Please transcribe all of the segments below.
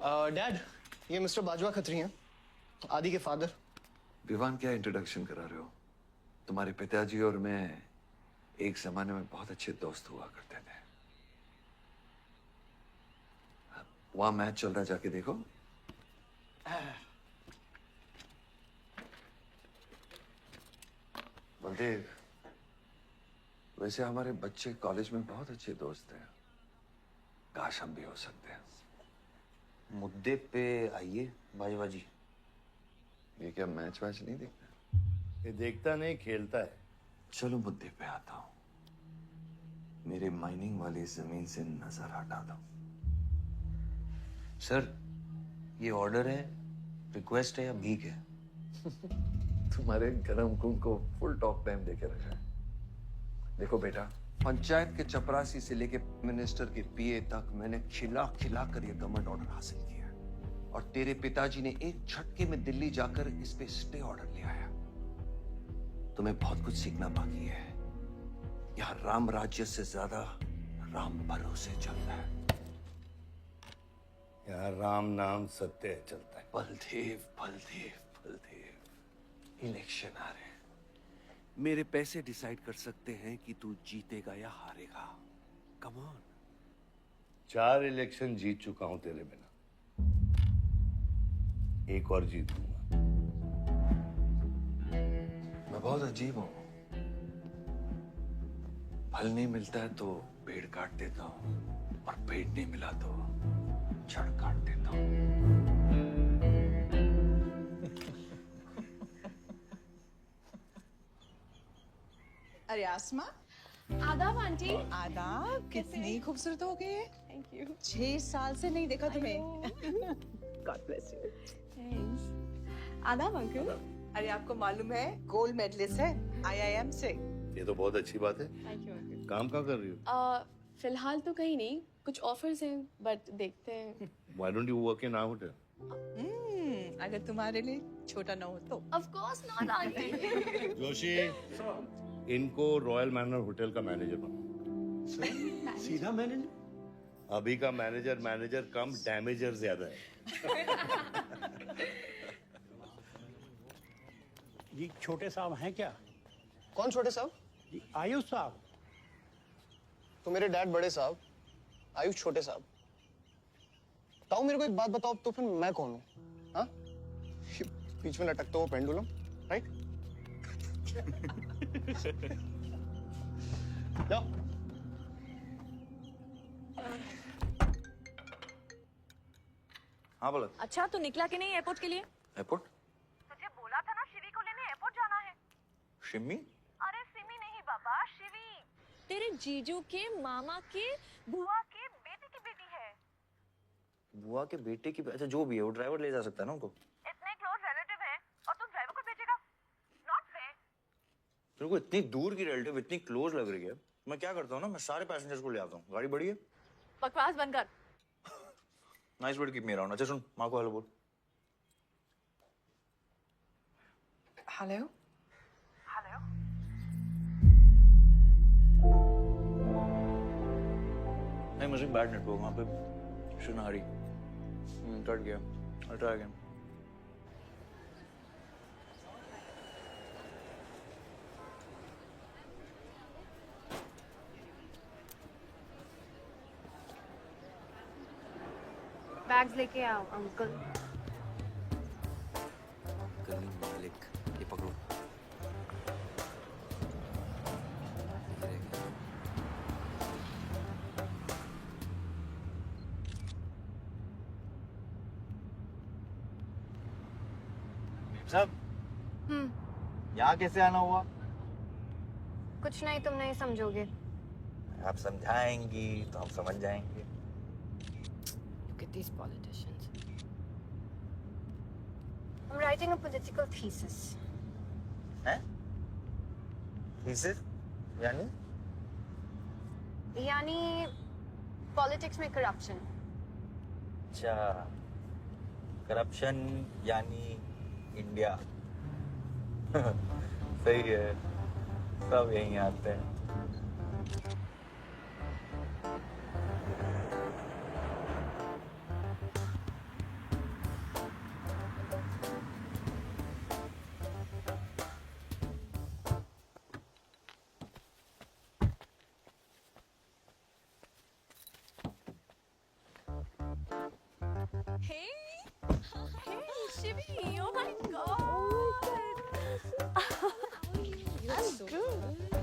Dad, ये mister Bajwa Khatri हैं, आदि के फादर। विवान, क्या इंट्रोडक्शन करा रहे हो? तुम्हारे पिताजी और मैं एक जमाने में बहुत अच्छे दोस्त हुआ करते थे। वहां मैच चल रहा, जाके देखो। बलदेव, वैसे हमारे बच्चे कॉलेज में बहुत अच्छे दोस्त हैं। काश हम भी हो सकते हैं। मुद्दे पे आइए बाजवा जी। ये क्या मैच वैच नहीं देखता? ये देखता नहीं, खेलता है। चलो मुद्दे पे आता हूं। मेरे माइनिंग वाली जमीन से नजर हटा दो। सर, ये ऑर्डर है, रिक्वेस्ट है या भीख है? तुम्हारे गरम खून को फुल टॉक टाइम देके रखा है। देखो बेटा, पंचायत के चपरासी से लेके मिनिस्टर के पीए तक मैंने खिला खिला कर ये गवर्नमेंट ऑर्डर हासिल किया है। और तेरे पिताजी ने एक झटके में दिल्ली जाकर इस पे स्टे ऑर्डर ले आया। तुम्हें बहुत कुछ सीखना बाकी है। यहाँ राम राज्य से ज्यादा राम भरोसे चलता है। यहाँ राम नाम सत्य चलता है। बलदेव, बलदेव, बलदेव, इलेक्शन आ रहे हैं। मेरे पैसे डिसाइड कर सकते हैं कि तू जीतेगा या हारेगा। Come on. 4 इलेक्शन जीत चुका हूं तेरे बिना, एक और जीतूंगा। मैं बहुत अजीब हूं। फल नहीं मिलता है तो पेड़ काट देता हूं, और पेड़ नहीं मिला तो जड़ काट देता हूं। अरे आसमा, आदाब आंटी। आदाब। कितनी खूबसूरत हो गई है। Thank you. 6 साल से नहीं देखा तुम्हें। God bless you. थैंक्स। आदाब अंकल। अरे आपको मालूम है, गोल्ड मेडलिस्ट है IIM से। ये तो बहुत अच्छी बात है। Thank you uncle. काम क्या कर रही हो? फिलहाल तो कहीं नहीं, कुछ ऑफर्स हैं बट देखते हैं। Why don't you work in our hotel? अगर तुम्हारे लिए छोटा ना हो तो। Of course not aunty. Joshi, इनको रॉयल मैनर होटल का मैनेजर बना। सीधा मैनेजर? अभी का मैनेजर कम डैमेजर ज्यादा है। जी छोटे साहब हैं क्या? कौन छोटे साहब? जी आयुष साहब। तो मेरे डैड बड़े साहब, आयुष छोटे साहब। बताओ मेरे को एक बात बताओ, तो फिर मैं कौन हूँ? हाँ? बीच में लटकता हुआ पेंडुलम, राइट? जाओ। हाँ बोला। अच्छा, तो निकला कि नहीं एयरपोर्ट के लिए? एयरपोर्ट? तुझे बोला था ना शिवी को लेने एयरपोर्ट जाना है। शिमी? अरे सिमी नहीं बाबा, शिवी तेरे जीजू के मामा के बुआ के बेटे की बेटी है। बुआ के बेटे की? अच्छा जो भी है, वो ड्राइवर ले जा सकता है ना उनको? इतने क्लोज रिलेटिव हैं और तुम ड्राइवर को भेजेगा? Not fair. तेरे को इतनी दूर की रिलेटिव इतनी क्लोज लग रही है। मैं क्या करता हूँ ना, मैं सारे पैसेंजर्स को ले आता हूँ। गाड़ी बड़ी है। बकवास बंद कर। Nice word, keep me around. अच्छा सुन, माँ को हेलो बोल। हेलो। हेलो। नहीं, मुझे बैड नेटवर्क वहाँ पे। सुनारी कट गया। I'll try again. बैग्स लेके आओ अंकल। गली मालिक, ये पकड़ो। सब यहाँ कैसे आना हुआ? कुछ नहीं, तुम नहीं समझोगे। आप समझाएंगी तो हम समझ जाएंगे। Look at these politicians. I'm writing a political thesis. हैं? थीसिस? यानी? यानी पॉलिटिक्स में करप्शन। अच्छा, करप्शन यानी इंडिया। सही है, सब यहीं आते हैं। Shivi, oh my God. I'm good.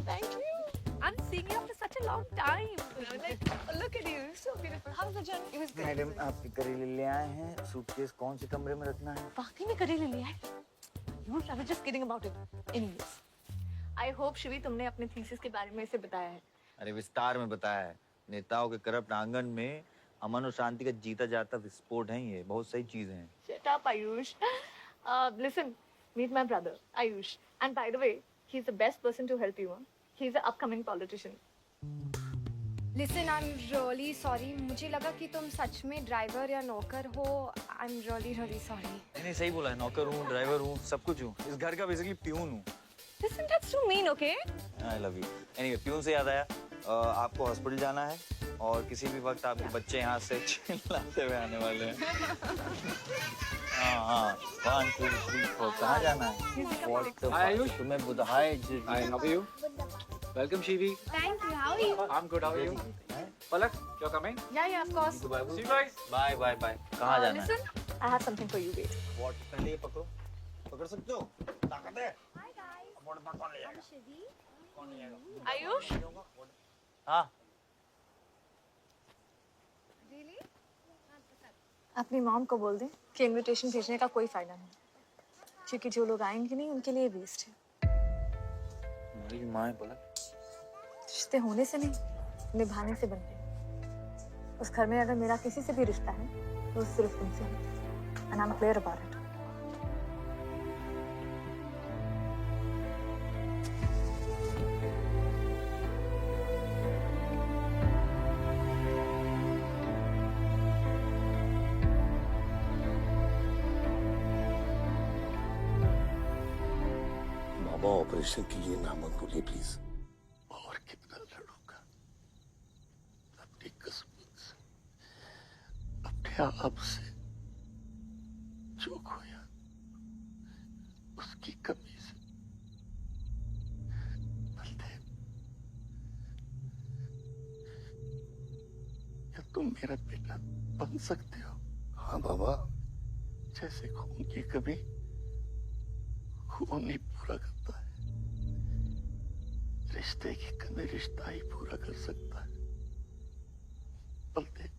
Thank you. I'm seeing you after such a long time. Like, look at you, so beautiful. How was the journey? It was good. Madam आप करेले ले आए हैं, सूटकेस कौन से कमरे में रखना है? वाकई में करेले लिया है? I was just kidding about it. Anyways, I hope Shivi तुमने अपने थीसिस के बारे में इसे बताया है. अरे विस्तार में बताया है। नेताओं के करप्ट आंगन में अमन और शांति का जीता जाता विस्फोट है ये, बहुत सही चीजें हैं। Shut up, Ayush. Listen, meet my brother, Ayush. And by the way, he's the best person to help you. Huh? He's an upcoming politician. Listen, I'm really sorry. मुझे लगा कि तुम सच में ड्राइवर या नौकर हो. I'm really sorry. नहीं सही बोला है, नौकर हूँ, ड्राइवर हूँ, सब कुछ हूँ। इस घर का बेसिकली प्यून हूँ। Listen, that's too mean, okay? I love you. Anyway, peon से याद आया, आपको हॉस्पिटल जाना है और किसी भी वक्त आपके बच्चे यहाँ से चिल्लाते हुए आने वाले हैं। हाँ, 1, 2, 3, 4, कहाँ जाना है? Hi, Ayush. तुम्हें बुधाए Hi, how are you? Welcome, Shivi. Thank you. How are you? I'm good. How are you? Palak, you're coming? Yeah, of course. See you guys. Bye bye bye. कहाँ जाना है? Listen, I have something for you, wait. What पहले ये पकड़ो, पकड़ सकते हो? ताकत है? Hi guys. वोट पर कौन ले जाएगा? I'm Shivi. कौन ले जाएगा? Ayush? हाँ। Really? अपनी मॉम को बोल दे कि इनविटेशन भेजने का कोई फायदा नहीं, क्योंकि जो लोग आएंगे नहीं उनके लिए वेस्ट है। मेरी माँ है बोला। रिश्ते होने से नहीं, निभाने से बनते हैं। उस घर में अगर मेरा किसी से भी रिश्ता है तो सिर्फ तुमसे है। And I'm clear about it. Baba operation के लिए ना मत बोलिए प्लीज। और कितना लड़ूंगा अपनी किस्मत से, अपने आप से। जो खोया उसकी कमी से। बलदेव, क्या तुम मेरा बेटा बन सकते हो? हाँ बाबा, जैसे खून की कमी खून ही पूरा करता है, रिश्ते की कमी रिश्ता ही पूरा कर सकता है। बलदेव,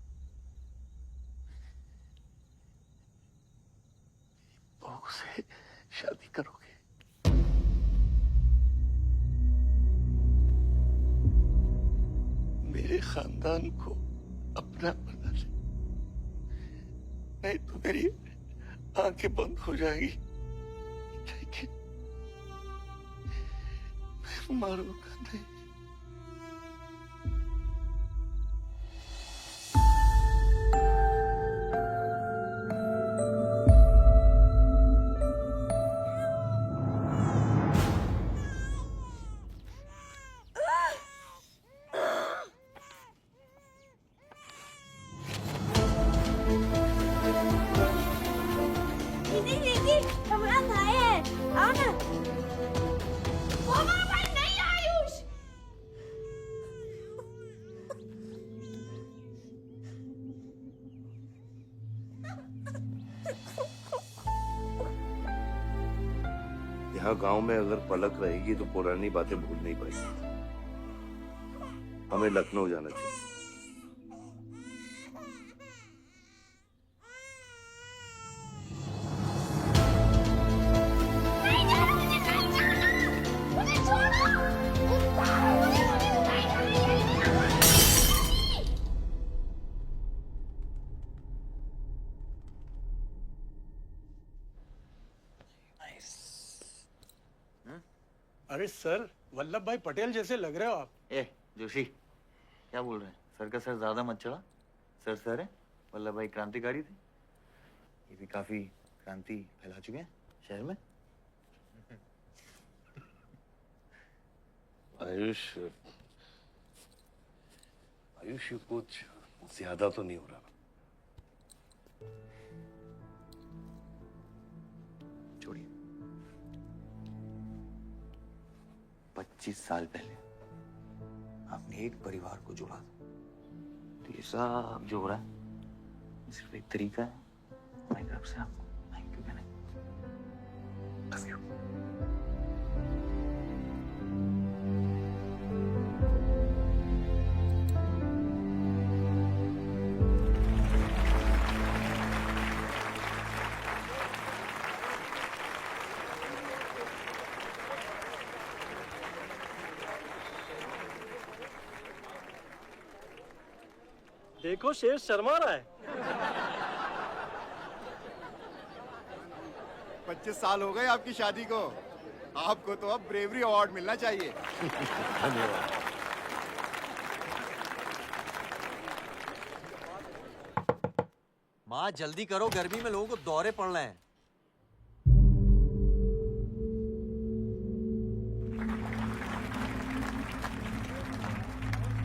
बहू से शादी करोगे? मेरे खानदान को अपना बना ले, नहीं तो मेरी आंखें बंद हो जाएगी। लेकिन मैं मारूंगा नहीं। दीदी, हमारा भाई है. आओ ना. वो हमारा भाई नहीं है, आयुष. यहाँ गांव में अगर पलक रहेगी तो पुरानी बातें भूल नहीं पाएगी। हमें लखनऊ जाना चाहिए। नहीं जाना, मुझे नहीं जाना. मुझे छोड़ो. अरे सर, वल्लभ भाई पटेल जैसे लग रहे हो आप. ए जोशी, क्या बोल रहे हैं? सर का सर ज्यादा मत चढ़ा। सर है, वल्लभ भाई क्रांतिकारी थे, ये भी काफी क्रांति फैला चुके हैं शहर में। आयुष, आयुष, ये कुछ ज्यादा तो नहीं हो रहा? छोड़िए, 25 साल पहले आपने एक परिवार को जोड़ा था, तो ये सब जो हो रहा है सिर्फ एक तरीका है हमारी तरफ से आपको थैंक यू कहने का। Love you. देखो शेर शर्मा रहा है। 25 साल हो गए आपकी शादी को। आपको तो अब ब्रेवरी अवार्ड मिलना चाहिए। धन्यवाद। माँ जल्दी करो, गर्मी में लोगों को दौरे पड़ रहे हैं।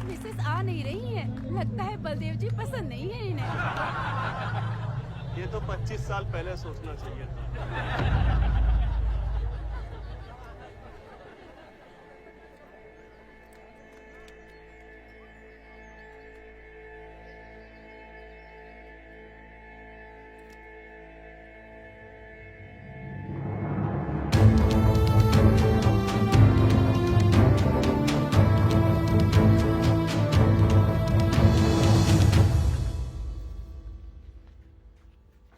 मिसेस आ नहीं रही है, लगता है बलदेव जी पसंद नहीं है इन्हें। ये तो 25 साल पहले सोचना चाहिए था।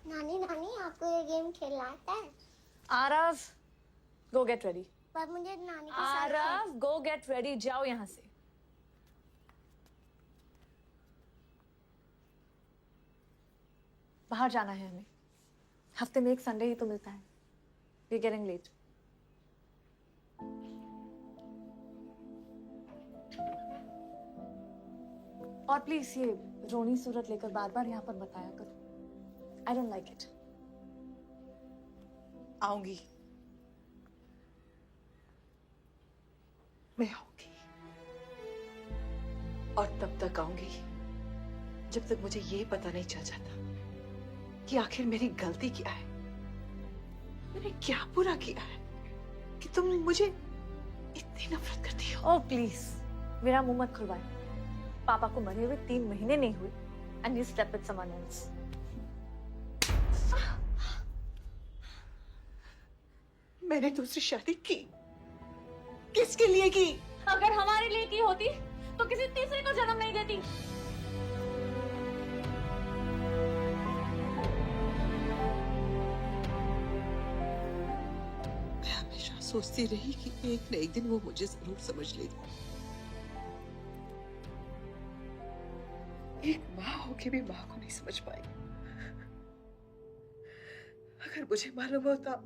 नानी नानी आपको ये गेम खेलना आता है? आरव, गो गेट रेडी। पर मुझे नानी के साथ आरव, गो गेट रेडी, जाओ यहाँ से। बाहर जाना है हमें। हफ्ते में एक संडे ही तो मिलता है। We getting late. और प्लीज ये रोनी सूरत लेकर बार बार यहाँ पर बताया करो। I don't like it. आऊंगी, मैं आऊंगी, और तब तक आऊंगी जब तक मुझे ये पता नहीं चल जाता कि आखिर मेरी गलती क्या है। मैंने क्या बुरा किया है कि तुम मुझे इतनी नफरत करती हो? ओह प्लीज, मेरा मुंह मत खुलवाए। पापा को मरे हुए 3 महीने नहीं हुए and you slept with someone else. मैंने दूसरी शादी की, किसके लिए की? अगर हमारे लिए की होती तो किसी तीसरे को जन्म नहीं देती। मैं हमेशा सोचती रही कि एक न एक दिन वो मुझे जरूर समझ लेगी। एक माँ होके भी माँ को नहीं समझ पाई। अगर मुझे मालूम होता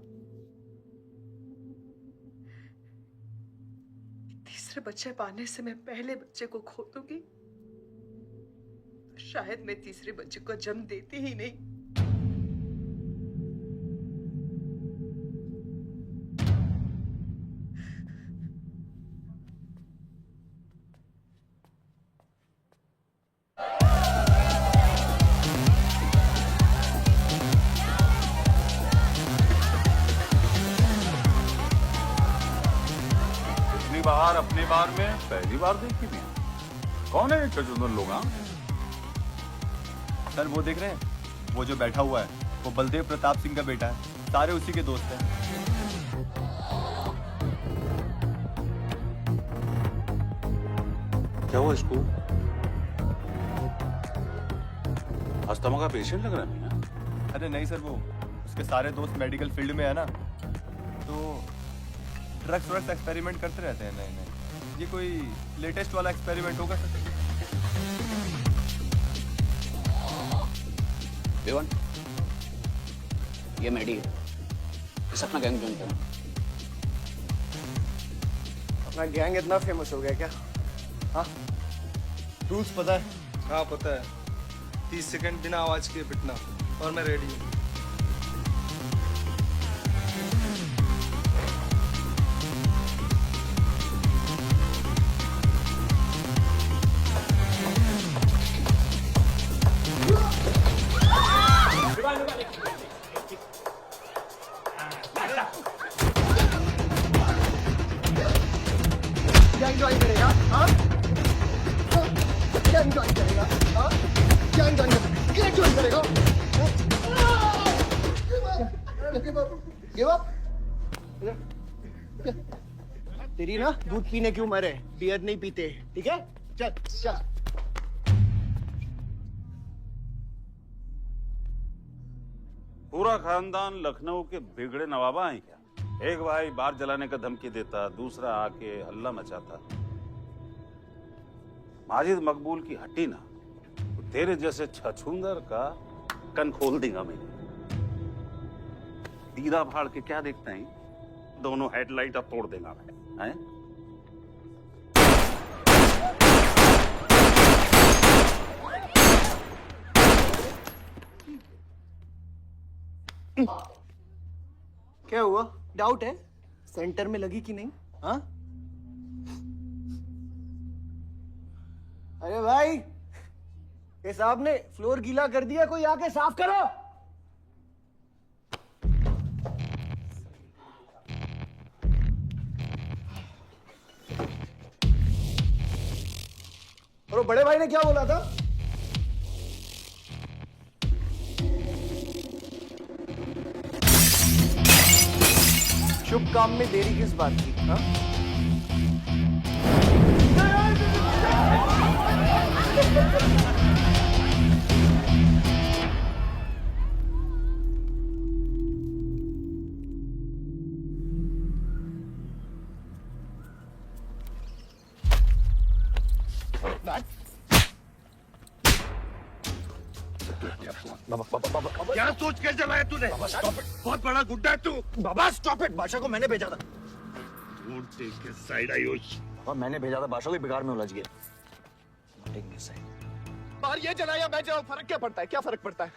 तीसरे बच्चे पाने से मैं पहले बच्चे को खो दूंगी, तो शायद मैं तीसरे बच्चे को जन्म देती ही नहीं। बाहर अपनी बार में पहली बार देखी भी। कौन है ये चचुंदर लोग? सर वो देख रहे हैं, वो जो बैठा हुआ है वो बलदेव प्रताप सिंह का बेटा है। सारे उसी के दोस्त हैं। क्या हुआ इसको? अस्थमा का पेशेंट लग रहा है ना? अरे नहीं सर, वो उसके सारे दोस्त मेडिकल फील्ड में है ना, तो ड्रग्स एक्सपेरिमेंट करते रहते हैं। नहीं ये कोई लेटेस्ट वाला एक्सपेरिमेंट होगा सर। देवन, ये मेडी है, इस अपना गैंग ज्वाइन करना। अपना गैंग इतना फेमस हो गया क्या? हाँ, रूल्स पता है? हाँ पता है। 30 सेकंड बिना आवाज के पिटना, और मैं रेडी हूँ। गैंग ज्वाइन करेगा? हाँ? गैंग ज्वाइन करेगा? हाँ? गैंग ज्वाइन करेगा? Give up? तेरी ना दूध पीने की उम्र है, बियर नहीं पीते, ठीक है? चल चल। पूरा खानदान लखनऊ के बिगड़े नवाबा हैं क्या? एक भाई बार जलाने का धमकी देता, दूसरा आके हल्ला मचाता। माजिद मकबूल की हट्टी ना तो तेरे जैसे छछूंदर का कन खोल देगा मैंने। दीदा फाड़ के क्या देखते हैं? दोनों हेडलाइट अब तोड़ देगा मैं, हैं? क्या हुआ? डाउट है सेंटर में लगी कि नहीं? हाँ? अरे भाई, ये साहब ने फ्लोर गीला कर दिया, कोई आके साफ करो। और वो बड़े भाई ने क्या बोला था? शुभ काम में देरी किस बात की? हाँ? बाबा क्या सोच के जलाया तूने? बहुत बड़ा गुड्डा है तू। बाबा स्टॉप इट, बादशाह को मैंने भेजा था। Don't take his side Ayush. और मैंने भेजा था, बादशाह को बिगाड़ में उलझ गया। Take his side. बाहर ये जलाया मैं जलाऊं, फर्क क्या पड़ता है? क्या फर्क पड़ता है?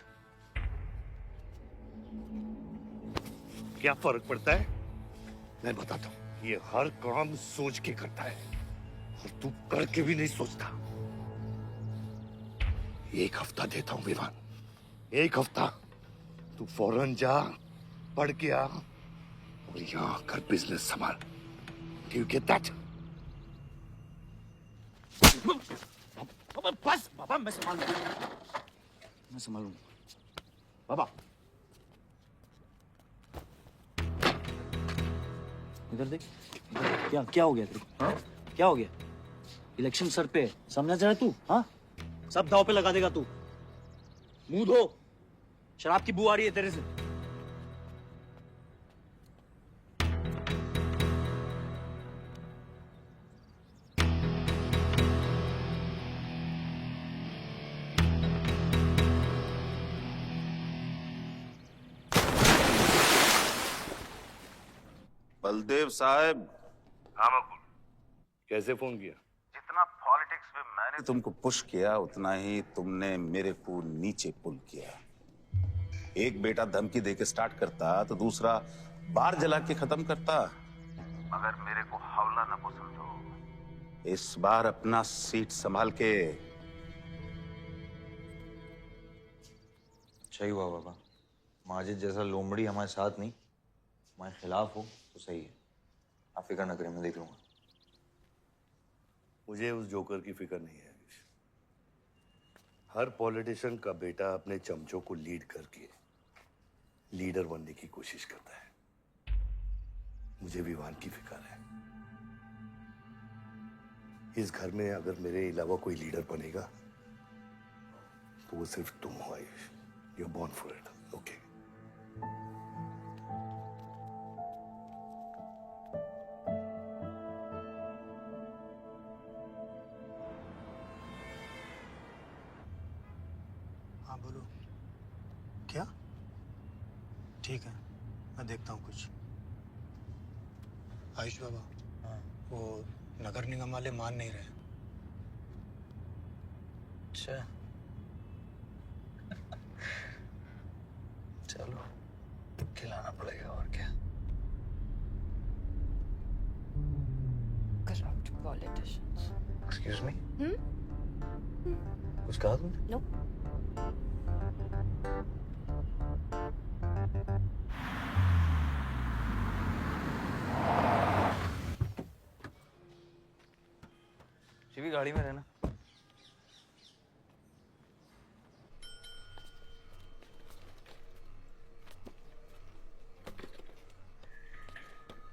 क्या फर्क पड़ता है? मैं बताता हूँ। ये हर काम सोच के करता है और तू करके भी नहीं सोचता। एक हफ्ता देता हूँ विवान, एक हफ्ता। तू फौरन जा, पढ़ के आ और यहाँ आकर बिजनेस संभाल। Do you get that? बस बाबा, मैं संभाल लूंगा। मैं संभालूंगा। बाबा इधर देख, क्या क्या हो गया तेरे को? हाँ? क्या हो गया? इलेक्शन सर पे, समझा जा रहा तू? हाँ? सब दाव पे लगा देगा तू। मुंह धो, शराब की बू आ रही है तेरे से। बलदेव साहब। हाँ मकबूल, कैसे फोन किया? जितना पॉलिटिक्स में मैंने तुमको पुश किया उतना ही तुमने मेरे को नीचे पुल किया। एक बेटा धमकी देके स्टार्ट करता तो दूसरा बार जला के खत्म करता। मगर मेरे को हवला न को समझो। इस बार अपना सीट संभाल के। सही हुआ बाबा, माजिद जैसा लोमड़ी हमारे साथ नहीं, हमारे खिलाफ हो तो सही है। आप फिक्र न करें, मैं देख लूंगा। मुझे उस जोकर की फिक्र नहीं है। हर पॉलिटिशियन का बेटा अपने चमचों को लीड करके लीडर बनने की कोशिश करता है। मुझे विवान की फिक्र है। इस घर में अगर मेरे अलावा कोई लीडर बनेगा तो वो सिर्फ तुम हो Ayush. You are born for it, okay? हाँ बोलो। क्या? ठीक है, मैं देखता हूँ कुछ। आयुष बाबा, हाँ, वो नगर निगम वाले मान नहीं रहे। अच्छा चलो, खिलाना पड़ेगा और क्या। Corrupt politicians. एक्सक्यूज मी, कुछ कहा तुमने? No. शिवी गाड़ी में रहना।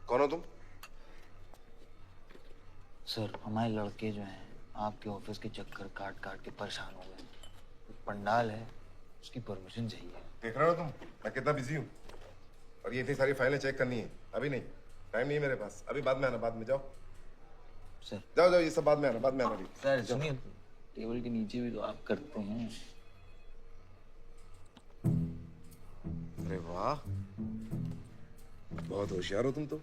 कौन हो तुम? सर हमारे लड़के जो हैं आपके ऑफिस के चक्कर काट काट के परेशान हो गए। एक पंडाल है, उसकी परमिशन चाहिए। देख रहे हो तुम मैं कितना बिजी हूँ, और ये इतनी सारी फाइलें चेक करनी है। अभी नहीं, टाइम नहीं है मेरे पास। अभी बाद में आना, बाद में जाओ सर। जाओ जाओ, ये सब बाद में आना, बाद में आना। सर सुनिए, टेबल के नीचे भी तो आप करते हैं। अरे वाह, बहुत होशियार हो तुम तो।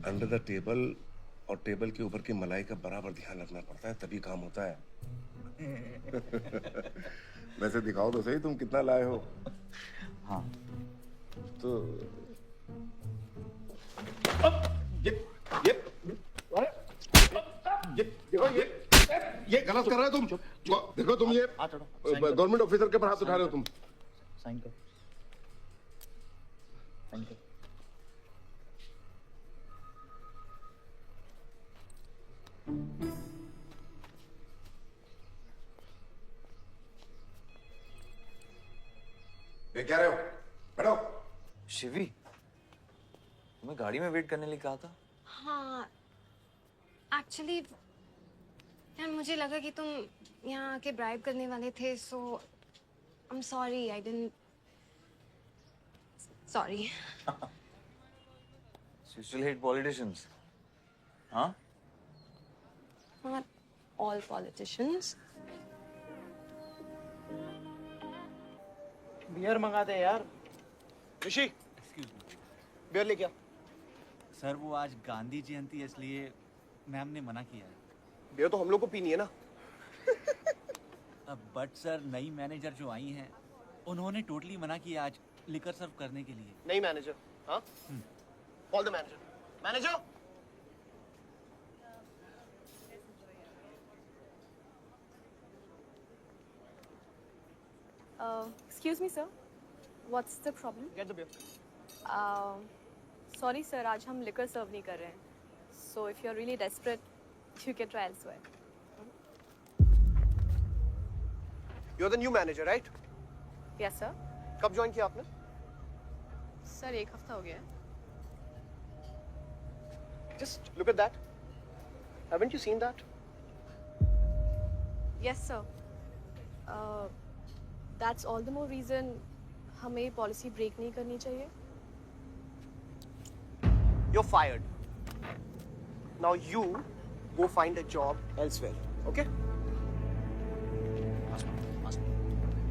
अंडर द टेबल और टेबल के ऊपर की मलाई का बराबर ध्यान रखना पड़ता है, तभी काम होता है। वैसे दिखाओ तो सही तुम कितना लाए हो। हाँ तो ये गलत कर रहे हो तुम। देखो तुम ये गवर्नमेंट ऑफिसर के ऊपर हाथ उठा रहे हो तुम। साइन करो, साइन करो। ये क्या रहे हो? बैठो। शिवी, तुम्हें गाड़ी में वेट करने लिए कहा था। हाँ, एक्चुअली यार मुझे लगा कि तुम यहाँ आके ब्राइब करने वाले थे, so I am sorry, I didn't, sorry. You still hate politicians, huh? Not all politicians. Beer मंगा दे यार। ऋषि, बियर लेके आ। सर वो आज गांधी जयंती है, इसलिए मैम ने मना किया है। बियर तो हम लोग को पीनी है ना। बट सर नई मैनेजर जो आई हैं उन्होंने टोटली मना किया आज लिकर सर्व करने के लिए। नई मैनेजर? हाँ, call the manager. Manager, Excuse me, sir. What's the problem? get the beer. Sorry, sir. आज हम liquor serve नहीं कर रहे हैं. So if you're really desperate, you can try elsewhere. You're the new manager, right? Yes, sir. कब join किया आपने? Sir, एक हफ्ता हो गया है. Just look at that. Haven't you seen that? Yes, sir. That's all the more reason हमें policy break नहीं करनी चाहिए. You're fired. Now you go find a job elsewhere, okay?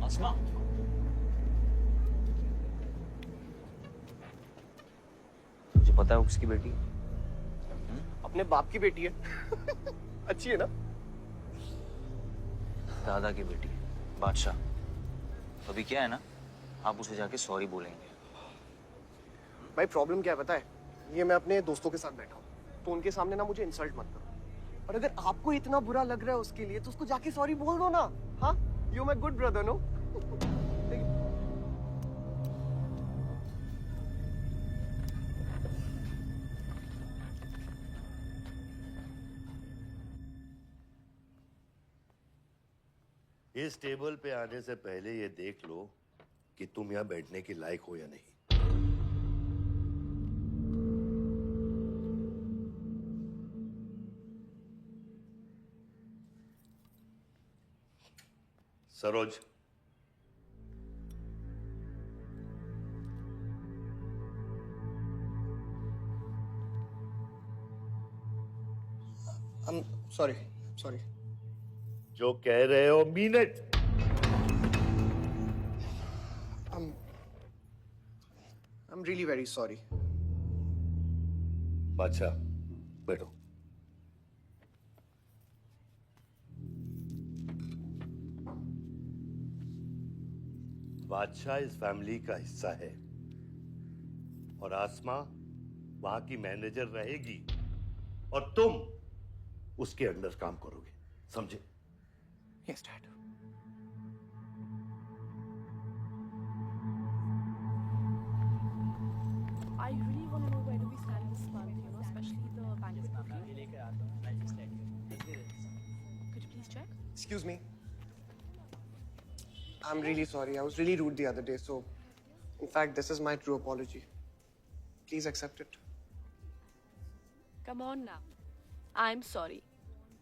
आसमा, मुझे पता है वो किसकी बेटी है। अपने बाप की बेटी है। अच्छी है ना? दादा की बेटी है, बादशाह। अभी क्या है ना, आप उसे जाके सॉरी बोलेंगे। भाई प्रॉब्लम क्या है पता है? ये मैं अपने दोस्तों के साथ बैठा हूँ, तो उनके सामने ना मुझे इंसल्ट मत करो। और अगर आपको इतना बुरा लग रहा है उसके लिए, तो उसको जाके सॉरी बोल दो ना। हाँ, you my good brother, no? इस टेबल पे आने से पहले ये देख लो कि तुम यहाँ बैठने के लायक हो या नहीं। सरोज, सॉरी। जो कह रहे हो mean it. I'm really very sorry. बादशाह बैठो। बादशाह इस फैमिली का हिस्सा है और आसमा वहां की मैनेजर रहेगी और तुम उसके अंडर काम करोगे, समझे? Yes, Dad. I really want to know where do we stand this month, you know, especially the bank booking. Could you please check? Excuse me. I'm really sorry. I was really rude the other day, so in fact, this is my true apology. Please accept it. Come on now. I'm sorry.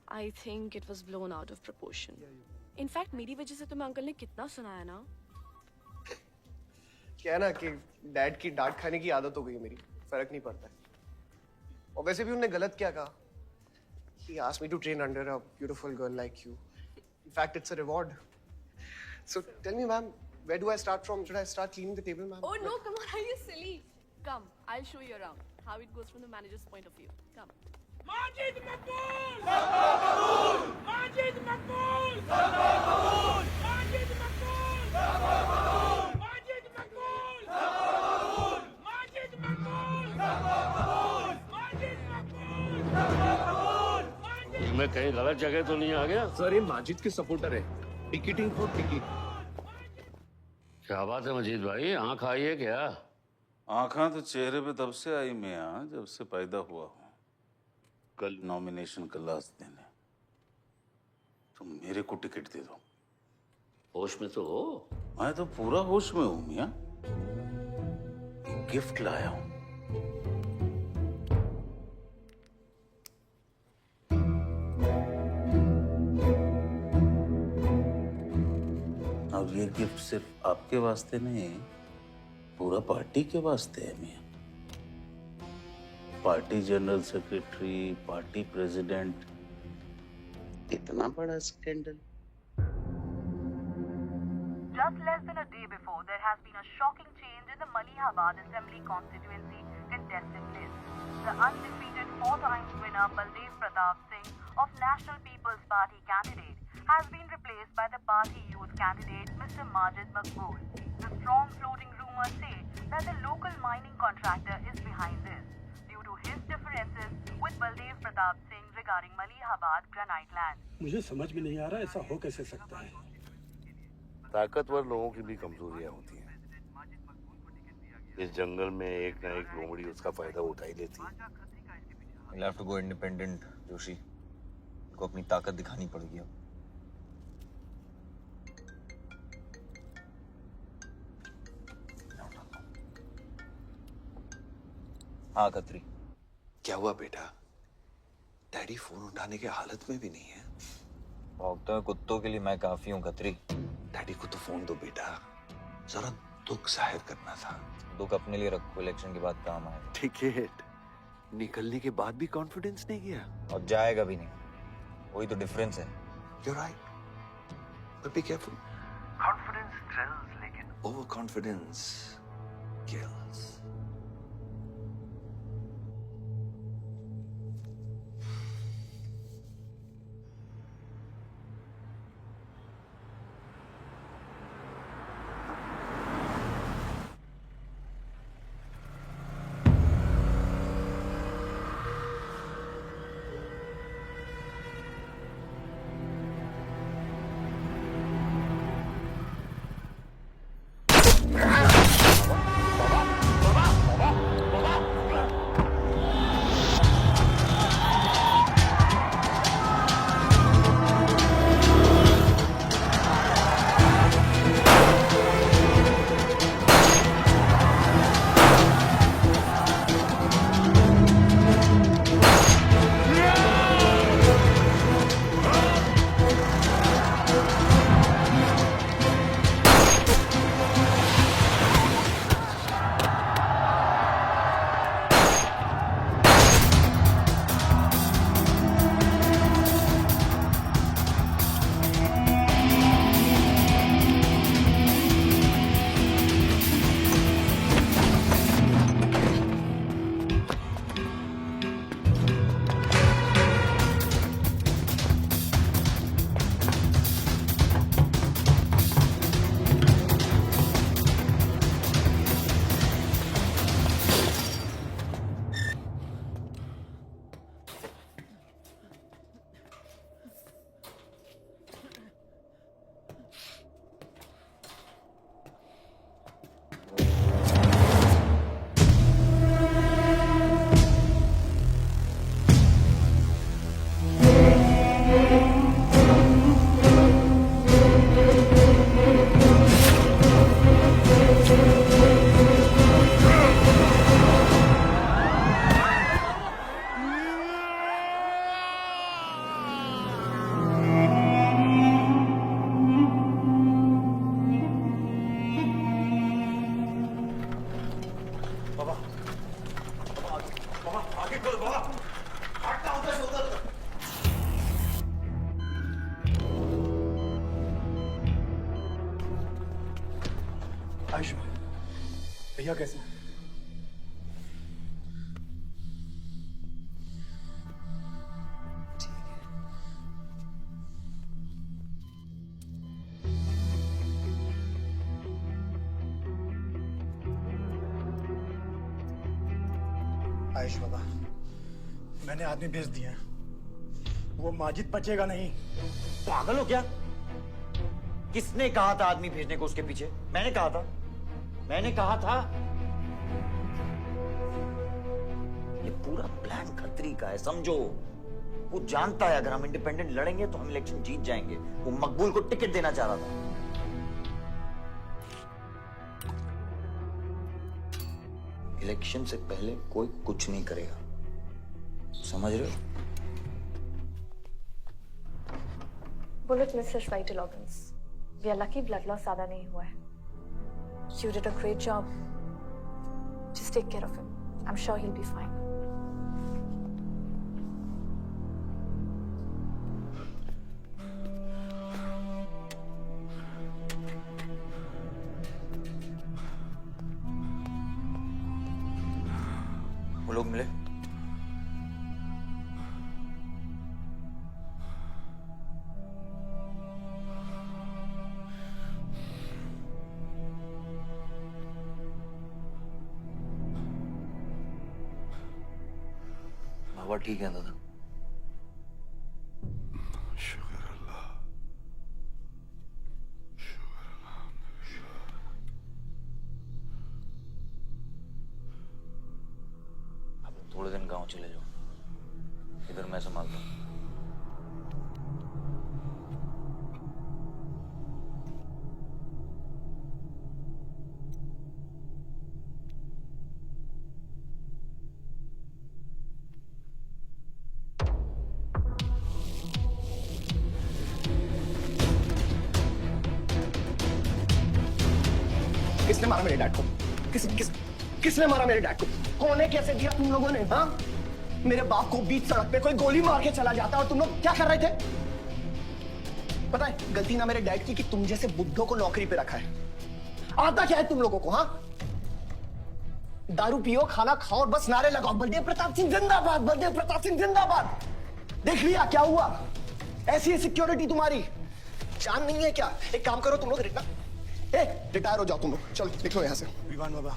I think it was blown out of proportion. In fact, मेरी वजह से तुम्हें uncle ने कितना सुनाया ना? क्या है ना कि डैड की डांट खाने की आदत हो गई मेरी, फर्क नहीं पड़ता है। और वैसे भी उन्होंने गलत क्या कहा? He asked me to train under a beautiful girl like you. In fact, it's a reward. So tell me, ma'am, where do I start from? Should I start cleaning the table, ma'am? Oh no, come on, are you silly? Come, I'll show you around how it goes from the manager's point of view. Come. Majid Makbul! Makbul! Majid Makbul! Makbul! Majid Makbul! Makbul! Majid Makbul! Makbul! Majid Makbul! Makbul! Majid Makbul! मैं कहीं गलत जगह तो नहीं आ गया? Sir ये माजिद के supporter है। Ticketing for ticket. क्या बात है मजीद भाई, आंख आई है क्या? आंखें तो चेहरे पे तब से आई मियां जब से पैदा हुआ हूं। कल नॉमिनेशन का लास्ट दिन है, तो मेरे को टिकट दे दो। होश में तो हो? मैं तो पूरा होश में हूं मियां। गिफ्ट लाया हूं। अब ये गिफ्ट सिर्फ आपके वास्ते नहीं, पूरा पार्टी के वास्ते है मियां। Party general secretary, party president, इतना बड़ा scandal. Just less than a day before, there has been a shocking change in the Malihabad Assembly constituency contested list. The undefeated 4 times winner Baldev Pratap Singh of National People's Party candidate has been replaced by the party youth candidate Mr. Majid Makbul. The strong floating rumors say that the local mining contractor is behind this due to his differences with Baldev Pratap Singh regarding Malihabad granite land. मुझे समझ में नहीं आ रहा ऐसा हो कैसे सकता है। ताकतवर लोगों की भी कमजोरियां होती हैं। इस जंगल में एक ना एक लोमड़ी उसका फायदा उठा ही लेती है। You'll have to go independent, Joshi. उनको अपनी ताकत दिखानी पड़ेगी अब। हाँ खत्री। क्या हुआ बेटा? डैडी फोन उठाने के हालत में भी नहीं है। भौंकते हुए कुत्तों के लिए मैं काफी हूँ खत्री। डैडी को तो फोन दो बेटा, जरा दुख जाहिर करना था। दुख अपने लिए रखो, इलेक्शन के बाद काम आएगा। टिकट निकलने के बाद भी कॉन्फिडेंस नहीं गया और जाएगा भी नहीं, वही तो डिफरेंस है। You're right, but be careful. Confidence thrills, लेकिन Overconfidence kills. भैया कैसे? आयुष बाबा, मैंने आदमी भेज दिए हैं। वो माजिद बचेगा नहीं। पागल हो क्या? किसने कहा था आदमी भेजने को उसके पीछे? मैंने कहा था। ये पूरा प्लान खतरी का है, समझो। वो जानता है अगर हम इंडिपेंडेंट लड़ेंगे तो हम इलेक्शन जीत जाएंगे। वो मकबूल को टिकट देना चाह रहा था। इलेक्शन से पहले कोई कुछ नहीं करेगा, समझ रहे हो? Bullet misses vital organs. We are lucky blood loss ज्यादा नहीं हुआ है। You did a great job. Just take care of him. I'm sure he'll be fine. वो लोग मिले? बाबा ठीक है दादा? शुक्र अल्लाह। अब थोड़े दिन गांव चले जाओ, इधर मैं संभालता हूँ। किसने मारा मेरे डैड को? किसने मारा मेरे डैड को? कौन है? कैसे दिया तुम लोगों ने? हाँ, मेरे बाप को बीच सड़क पे कोई गोली मार के चला जाता और तुम लोग क्या कर रहे थे? पता है गलती ना मेरे डैड की कि तुम जैसे बुड्ढों को नौकरी पे रखा है। आता क्या है तुम लोगों को? हाँ, दारू पियो, खाना खाओ और बस नारे लगाओ, बलदेव प्रताप सिंह जिंदाबाद, बलदेव प्रताप सिंह जिंदाबाद। देख लिया क्या हुआ? ऐसी है सिक्योरिटी तुम्हारी। जान नहीं है क्या? एक काम करो तुम लोग, रिटायर हो जाओ तुम लोग। चलो निकलो यहाँ से। विवान बाबा,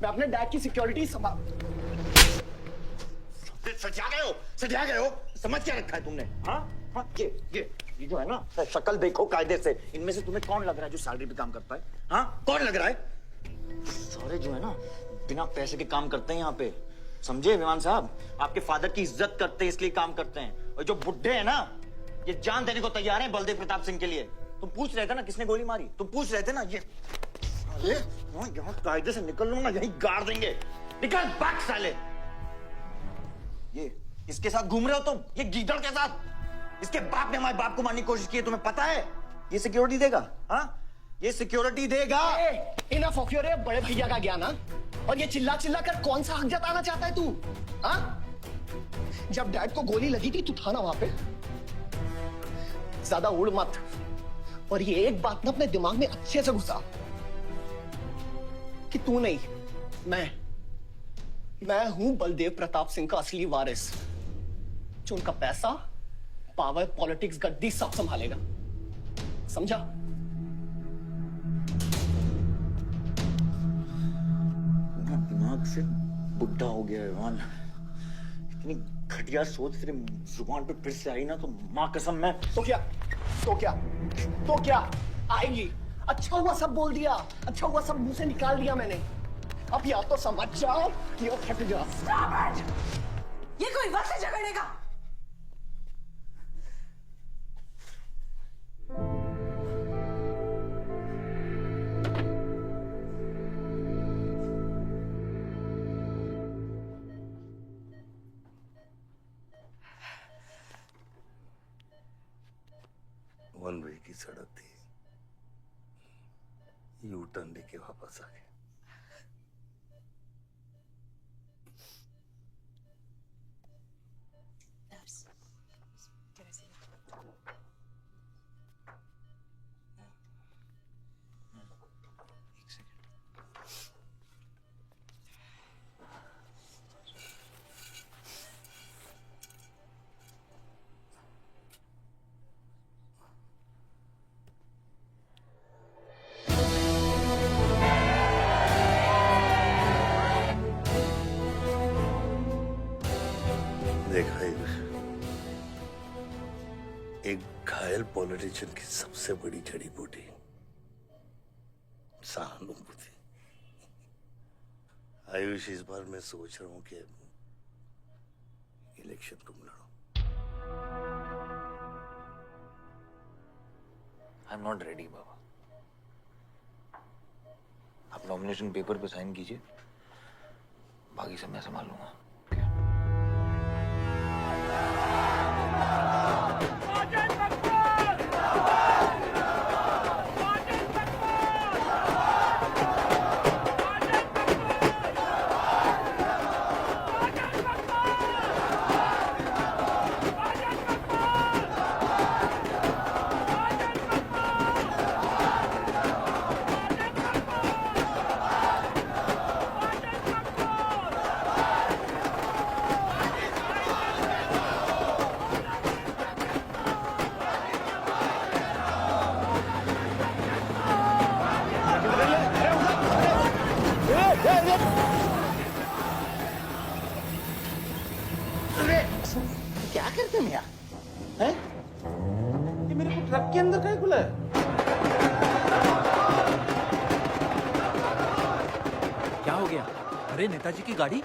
मैं अपने डैड की सिक्योरिटी संभाल। सजा गए हो। समझ क्या रखा है तुमने? हाँ हाँ, ये जो है ना, शक्ल देखो कायदे से। इनमें से तुम्हें कौन लग रहा है जो सैलरी पे काम करता है? हाँ, कौन लग रहा है? सारे जो है ना बिना पैसे के काम करते हैं यहाँ पे, समझे विमान साहब? आपके फादर की इज्जत करते हैं इसलिए काम करते हैं। और जो बुड्ढे हैं ना, ये जान देने को तैयार हैं बलदेव प्रताप सिंह के लिए। तुम पूछ रहे थे ना किसने गोली मारी? तुम पूछ रहे थे ना? ये साले यहाँ कायदे से निकल लो ना, यहीं गाड़ देंगे। निकल भाग साले। ये इसके साथ घूम रहे हो तुम, ये गीदड़ के साथ। इसके बाप ने हमारे बाप को मारने की कोशिश की है, तुम्हें पता है? ये सिक्योरिटी देगा? हाँ, ये सिक्योरिटी देगा। इनफ ऑफ योर बड़े भैया का ज्ञान। और ये चिल्ला चिल्ला कर कौन सा हक जताना चाहता है तू? हाँ, जब डैड को गोली लगी थी तू था ना वहां पे? ज्यादा उड़ मत। और ये एक बात ना अपने दिमाग में अच्छे से घुसा कि तू नहीं, मैं हूं बलदेव प्रताप सिंह का असली वारिस, जो उनका पैसा, पावर, पॉलिटिक्स, गद्दी सब संभालेगा। समझा? दिमाग से बुढ़ा हो गया है मान। इतनी घटिया सोच तेरे जुबान पे फिर से आई ना तो माँ कसम मैं तो क्या आएगी? अच्छा हुआ सब बोल दिया, अच्छा हुआ सब मुंह से निकाल दिया मैंने। अब या तो समझ जाओ या फट जाओ। ये कोई वक्त है झगड़ने का? वन वे की सड़क थी, यू टर्न लेके वापस आ गए। देखा आयुष, एक घायल पॉलिटिशियन की सबसे बड़ी जड़ी बूटी सहानुभूति। आयुष, इस बार मैं सोच रहा हूं कि इलेक्शन तुम लड़ो। आई एम नॉट रेडी बाबा। आप नॉमिनेशन पेपर पे साइन कीजिए, बाकी सब मैं संभालूंगा। क्या करते मियां? हैं? ये मेरे को ट्रक के अंदर कहीं खुला है? क्या हो गया? अरे नेताजी की गाड़ी।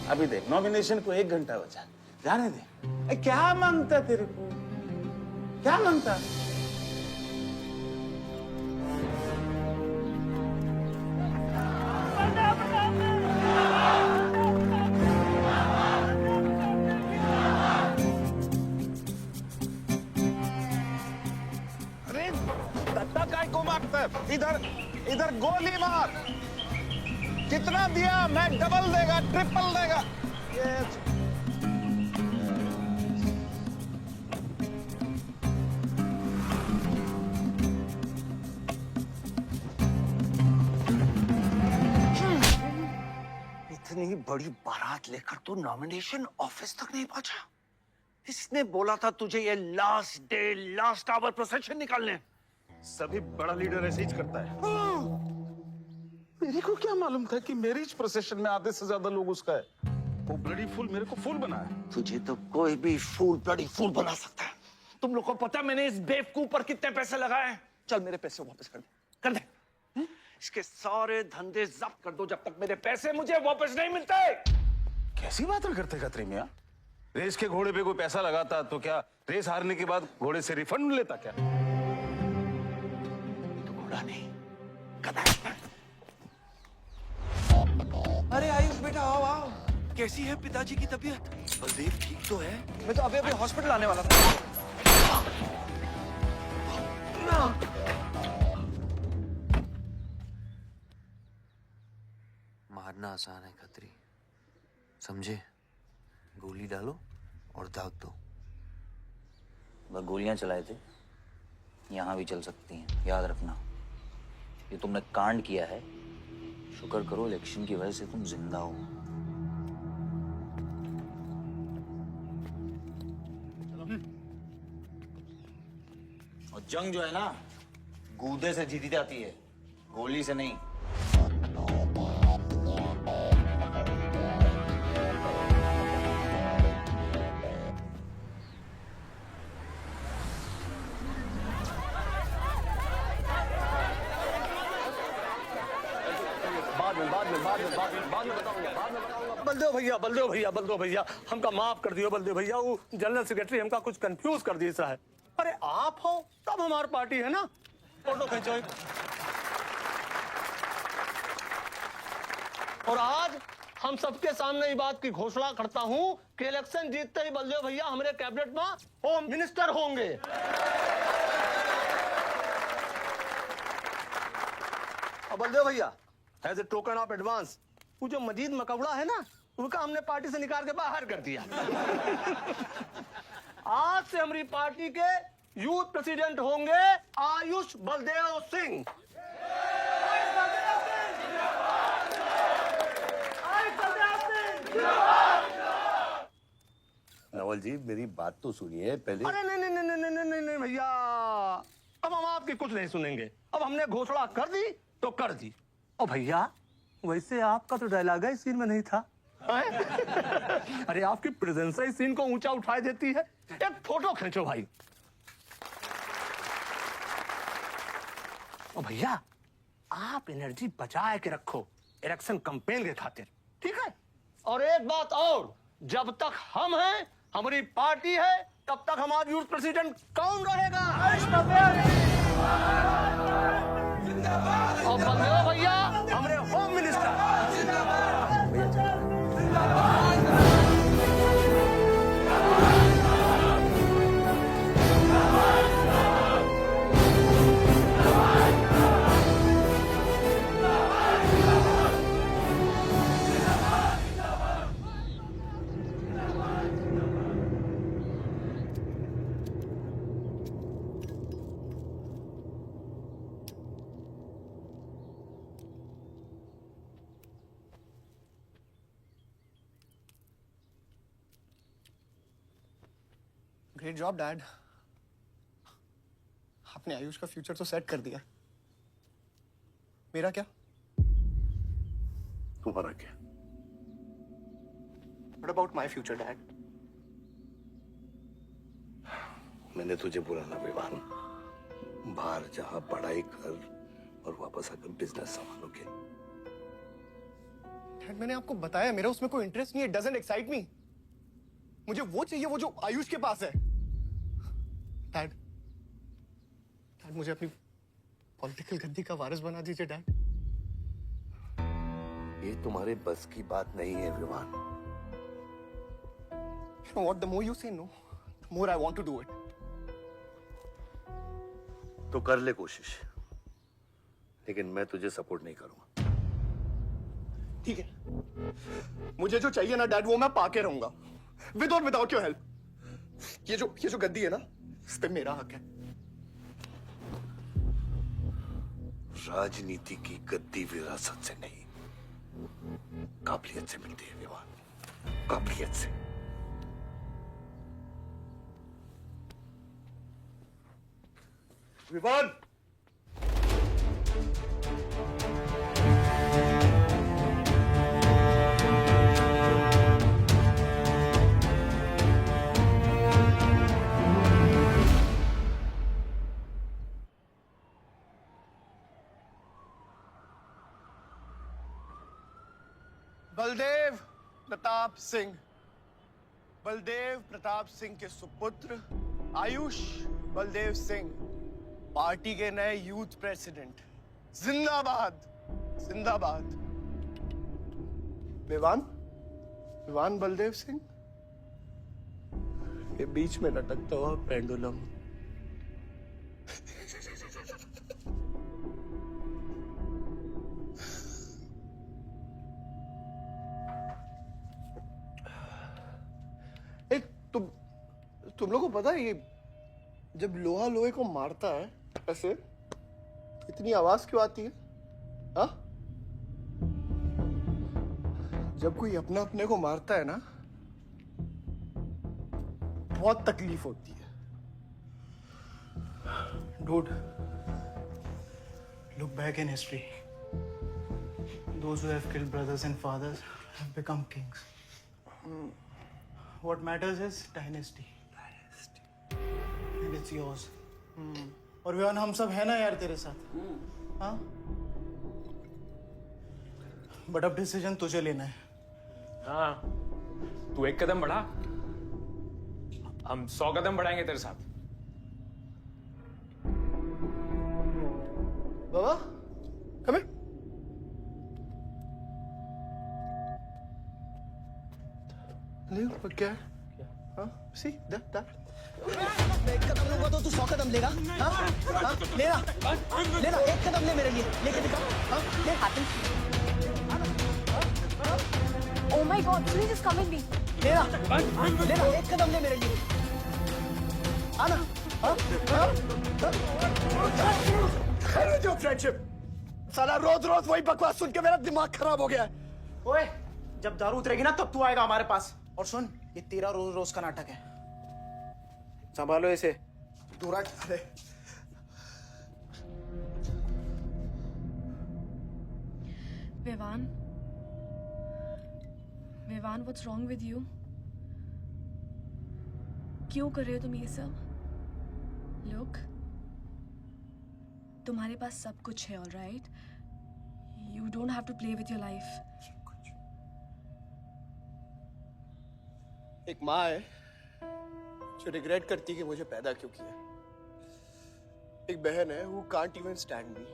अभी देख, नॉमिनेशन को 1 घंटा बचा, जाने दे। क्या मांगता तेरे को? क्या मांगता? अरे दत्ता काय को मारता है? इधर गोली मार। कितना दिया? मैं डबल देगा, ट्रिपल देगा। इतनी बड़ी बारात लेकर तू नॉमिनेशन ऑफिस तक नहीं पहुंचा। इसने बोला था तुझे ये last day last hour procession निकालने। सभी बड़ा लीडर ऐसे ही करता है। मेरे को क्या मालूम था कि मैरिज प्रोसेशन में आधे से ज्यादा लोग उसका है। वो ब्लडी फूल मेरे को फूल बना है। तुझे तो कोई भी फूल ब्लडी फूल बना सकता है। तुम लोग को पता है मैंने इस बेवकूफ पर कितने पैसे लगाए? चल मेरे पैसे वापस कर दे, कर दे। इसके सारे धंधे जब्त कर दो जब तक मेरे पैसे मुझे वापस नहीं मिलते। कैसी बातें करते खतरे मियां? रेस के घोड़े पे कोई पैसा लगाता तो क्या रेस हारने के बाद घोड़े से रिफंड लेता क्या? तो घोड़ा नहीं, गधा। अरे आयुष बेटा, आओ आओ। कैसी है पिताजी की तबीयत? बलदेव ठीक तो है? मैं तो अभी हॉस्पिटल आने वाला था। मारना आसान है खत्री, समझे? गोली डालो और दाग दो। वह गोलियां चलाए थे, यहां भी चल सकती हैं, याद रखना। ये तुमने कांड किया है, शुक्र करो इलेक्शन की वजह से तुम जिंदा हो। और जंग जो है ना, गूदे से जीती जाती है, गोली से नहीं। बलदेव भैया हमका माफ कर दियो। बलदेव भैया, वो जनरल सेक्रेटरी हमका कुछ कंफ्यूज कर दी सा है। अरे आप हो तब हमारी पार्टी है ना। फोटो खींचो। और आज हम सबके सामने ये बात की घोषणा करता हूं कि इलेक्शन जीतते ही बलदेव भैया हमारे कैबिनेट में होम मिनिस्टर होंगे। और बलदेव भैया, as a token of advance, वो जो मजीद मकबड़ा है ना, उनका हमने पार्टी से निकाल के बाहर कर दिया। आज से हमारी पार्टी के यूथ प्रेसिडेंट होंगे आयुष बलदेव सिंह। नवल जी मेरी बात तो सुनिए पहले। अरे नहीं नहीं नहीं नहीं नहीं नहीं भैया, अब हम आपकी कुछ नहीं सुनेंगे। अब हमने घोषणा कर दी तो कर दी। और भैया वैसे आपका तो डायलॉग है इस सीन में नहीं था। अरे आपकी प्रेजेंस इस सीन को ऊंचा उठा देती है। एक फोटो खींचो भाई। और भैया आप एनर्जी बचा के रखो इलेक्शन कैंपेन के खातिर, ठीक है? और एक बात और, जब तक हम हैं, हमारी पार्टी है, तब तक हमारा यूथ प्रेसिडेंट कौन रहेगा? और बंदे हो भैया हमारे home minister. Great job dad. आपने आयुष का फ्यूचर तो सेट कर दिया। मेरा क्या? तुम्हारा क्या? What about my future, Dad? मैंने तुझे बोला ना विवान, बाहर जहां पढ़ाई कर और वापस आकर बिजनेस संभालोगे। डैड मैंने आपको बताया मेरा उसमें कोई इंटरेस्ट नहीं है। Doesn't excite me. मुझे वो चाहिए वो जो आयुष के पास है। डैड मुझे अपनी पॉलिटिकल गद्दी का वारिस बना दीजिए डैड। ये तुम्हारे बस की बात नहीं है Vivaan. You know what? The more you say no, the more I want to do it. तो कर ले कोशिश, लेकिन मैं तुझे सपोर्ट नहीं करूंगा। ठीक है, मुझे जो चाहिए ना डैड वो मैं पाके रहूंगा, विद और विदाउट योर हेल्प। ये जो गद्दी है ना, इस पे मेरा हक है। राजनीति की गद्दी विरासत से नहीं, काबिलियत से मिलती है विवान, काबिलियत से। विवान बलदेव प्रताप सिंह, बलदेव प्रताप सिंह के सुपुत्र आयुष बलदेव सिंह पार्टी के नए यूथ प्रेसिडेंट। जिंदाबाद जिंदाबाद। विवान बलदेव सिंह के बीच में लटकता हुआ पेंडुलम। तुम लोगों को पता है ये जब लोहा लोहे को मारता है ऐसे इतनी आवाज क्यों आती है? हाँ? जब कोई अपना अपने को मारता है ना बहुत तकलीफ होती है। Dude, look back in history. Those who have killed brothers and fathers have become kings. What matters is dynasty. And it's yours. और विवान हम सब है ना यार तेरे साथ। हाँ? बट अब डिसीजन तुझे लेना है। हाँ, तू एक कदम बढ़ा, हम 100 कदम बढ़ाएंगे तेरे साथ। बाबा, come here. Leo, what क्या है? हाँ? See, that. मैं एक कदम लूंगा तो तू 100 कदम लेगा? हाँ? हाँ? लेना, एक कदम ले मेरे लिए, लेके दिखा। हाँ? ले हाथ में। Oh my God, please just come with me. लेना, एक कदम ले मेरे लिए। आना, जो फ्रेंडशिप, साला रोज वही बकवास सुन के मेरा दिमाग खराब हो गया है। ओए, जब दारू उतरेगी ना तब तू आएगा हमारे पास। और सुन, ये तेरा रोज रोज का नाटक है। संभालो इसे। दूरा अरे Vivaan, Vivaan, what's wrong with you? क्यों कर रहे हो तुम ये सब? लुक, तुम्हारे पास सब कुछ है, alright? You don't have to play with your life. एक माँ है जो रिग्रेट करती है कि मुझे पैदा क्यों किया। एक बहन है who can't even stand me।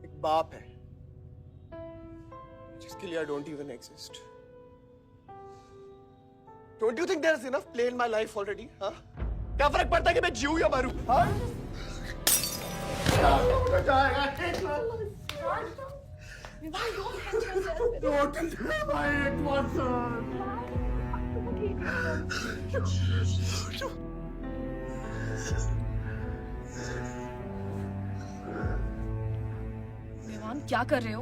एक बाप है जिसके लिए I don't even exist। Don't you think there's enough play in my life already? हाँ? क्या फर्क पड़ता है कि मैं जीऊँ या मरूँ? हाँ? विवान, क्या कर रहे हो?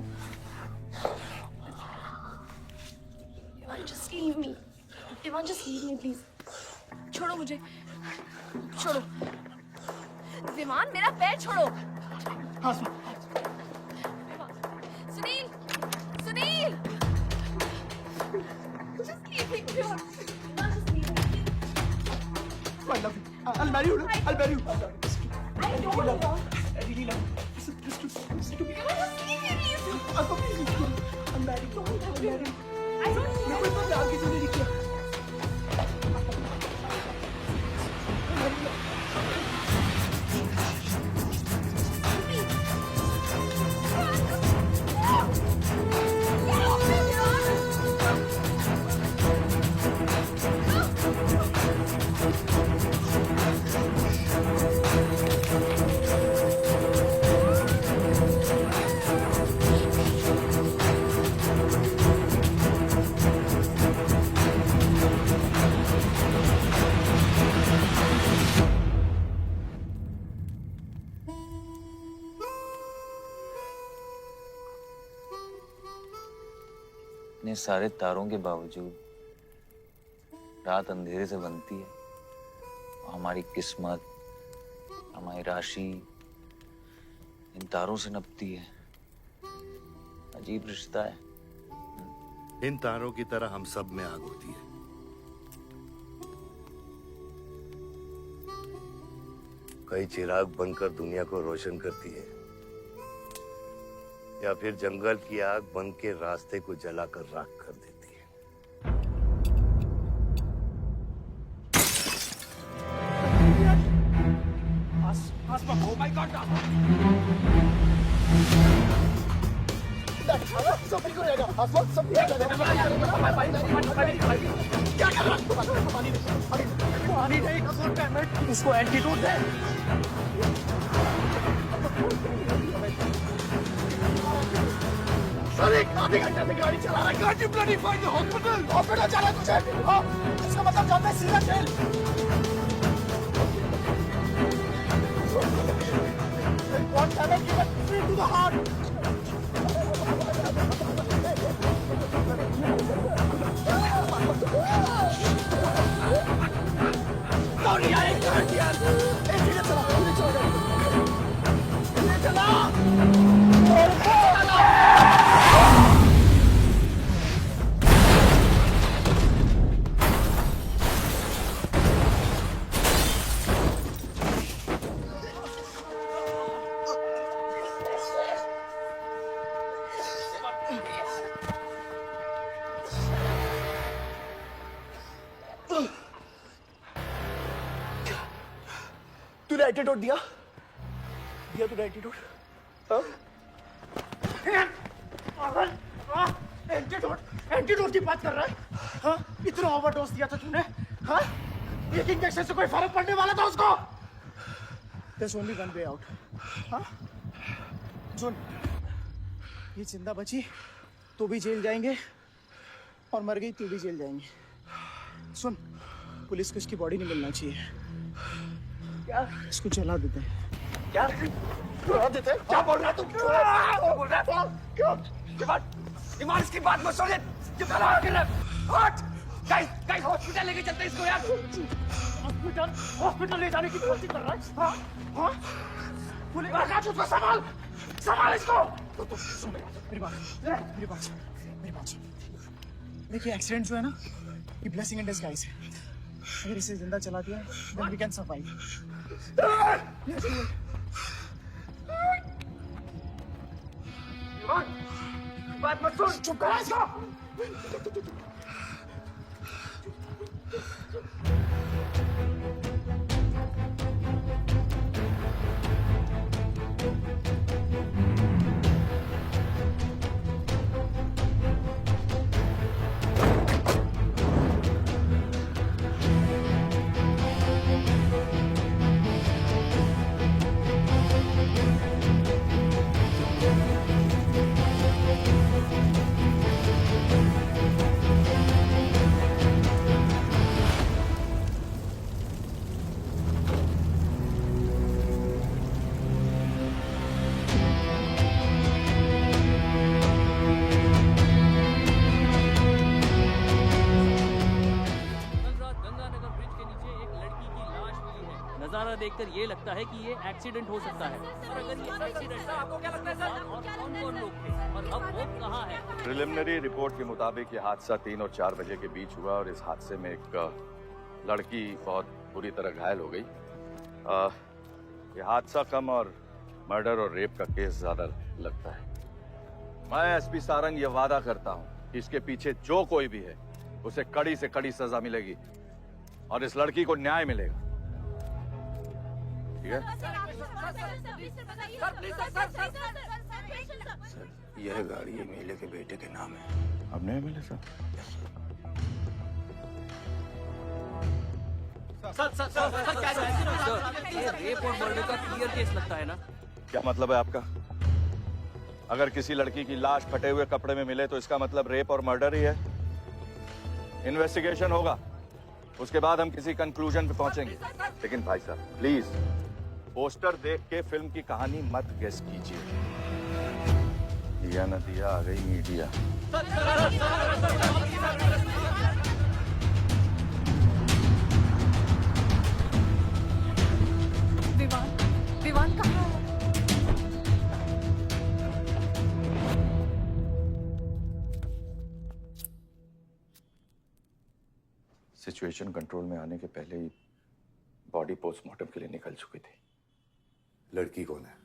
Vivaan, just leave me। Vivaan, just leave me, please। छोड़ो मुझे, छोड़ो। विवान, मेरा पैर छोड़ो। Sunil, Sunil, just leave me, Vivaan. Just leave me। I love you। I'll marry you। I'll marry you। I don't love you। I really love you। Listen to me। Just leave me, please। I'm married। I'm married। I don't care। मेरे को इतना प्यार किसी ने नहीं किया। इतने सारे तारों के बावजूद रात अंधेरे से बनती है। हमारी किस्मत, हमारी राशि इन तारों से नपती है। अजीब रिश्ता है। इन तारों की तरह हम सब में आग होती है। कई चिराग बनकर दुनिया को रोशन करती है, या फिर जंगल की आग बन के रास्ते को जलाकर राख कर देती है। Oh my God! सब बिल्कुल रहेगा। आसमान सब क्या कर रहा है? पानी नहीं, इसको एंटीडोट दे। अरे आधे घंटे से गाड़ी चला रहा है। Can't you bloody find the hospital? Hospital जाना है तुझे? हाँ, इसका मतलब जाना है सीधा jail. What happened? Give it free to the heart. Sorry, I can't hear. धीरे चला, धीरे चला। तूने एंटीडोट दिया? दिया तूने एंटीडोट? एंटीडोट? एंटीडोट की बात कर रहा है? हाँ? इतना ओवरडोज दिया था तूने? हाँ? एक इंजेक्शन से कोई फर्क पड़ने वाला था उसको? There's only one way out. हाँ? सुन, ये जिंदा बची तो भी जेल जाएंगे और मर गई तो भी जेल जाएंगे। सुन, पुलिस को इसकी बॉडी नहीं मिलना चाहिए। क्या? इसको जला देते हैं। क्या? जला देते हैं? क्या बोल रहा है तू? क्या बोल रहा है? क्यों? इमार इसकी बात मत सुन। ये जला के हट गाइस हॉस्पिटल लेके चलते हैं इसको यार। हॉस्पिटल ले जाने की कोशिश कर रहा है। हाँ पुलिस आकाश उसको संभाल इसको। मेरी बात सुन। देखिए एक्सीडेंट जो है ना, ये ब्लेसिंग इन डिस्गाइज है। अगर इसे जिंदा चला दिया then we can survive. बात मत सुन, चुप करा इसको। नजारा देखकर ये लगता है कि ये एक्सीडेंट हो सकता है। और अगर ये एक्सीडेंट है, आपको क्या लगता है सर? और कौन लोग थे और अब वो कहाँ है? प्रिलिमिनरी रिपोर्ट के मुताबिक ये हादसा 3 और 4 बजे के बीच हुआ और इस हादसे में एक लड़की बहुत बुरी तरह घायल हो गई। ये हादसा कम और मर्डर और रेप का केस ज्यादा लगता है। मैं एसपी सारंग ये वादा करता हूँ कि इसके पीछे जो कोई भी है उसे कड़ी से कड़ी सजा मिलेगी और इस लड़की को न्याय मिलेगा। ठीक है? यह गाड़ी एमएलए के बेटे के नाम है। अब नहीं मिले सर? ये रेप और मर्डर का क्लियर केस लगता है ना? क्या मतलब है आपका? अगर किसी लड़की की लाश फटे हुए कपड़े में मिले तो इसका मतलब रेप और मर्डर ही है। इन्वेस्टिगेशन होगा, उसके बाद हम किसी कंक्लूजन पे पहुंचेंगे। लेकिन भाई साहब प्लीज पोस्टर देख के फिल्म की कहानी मत गेस कीजिए। दिया न दिया आ गई मीडिया। विवान कहाँ है? सिचुएशन कंट्रोल में आने के पहले ही बॉडी पोस्टमार्टम के लिए निकल चुकी थी। लड़की कौन है?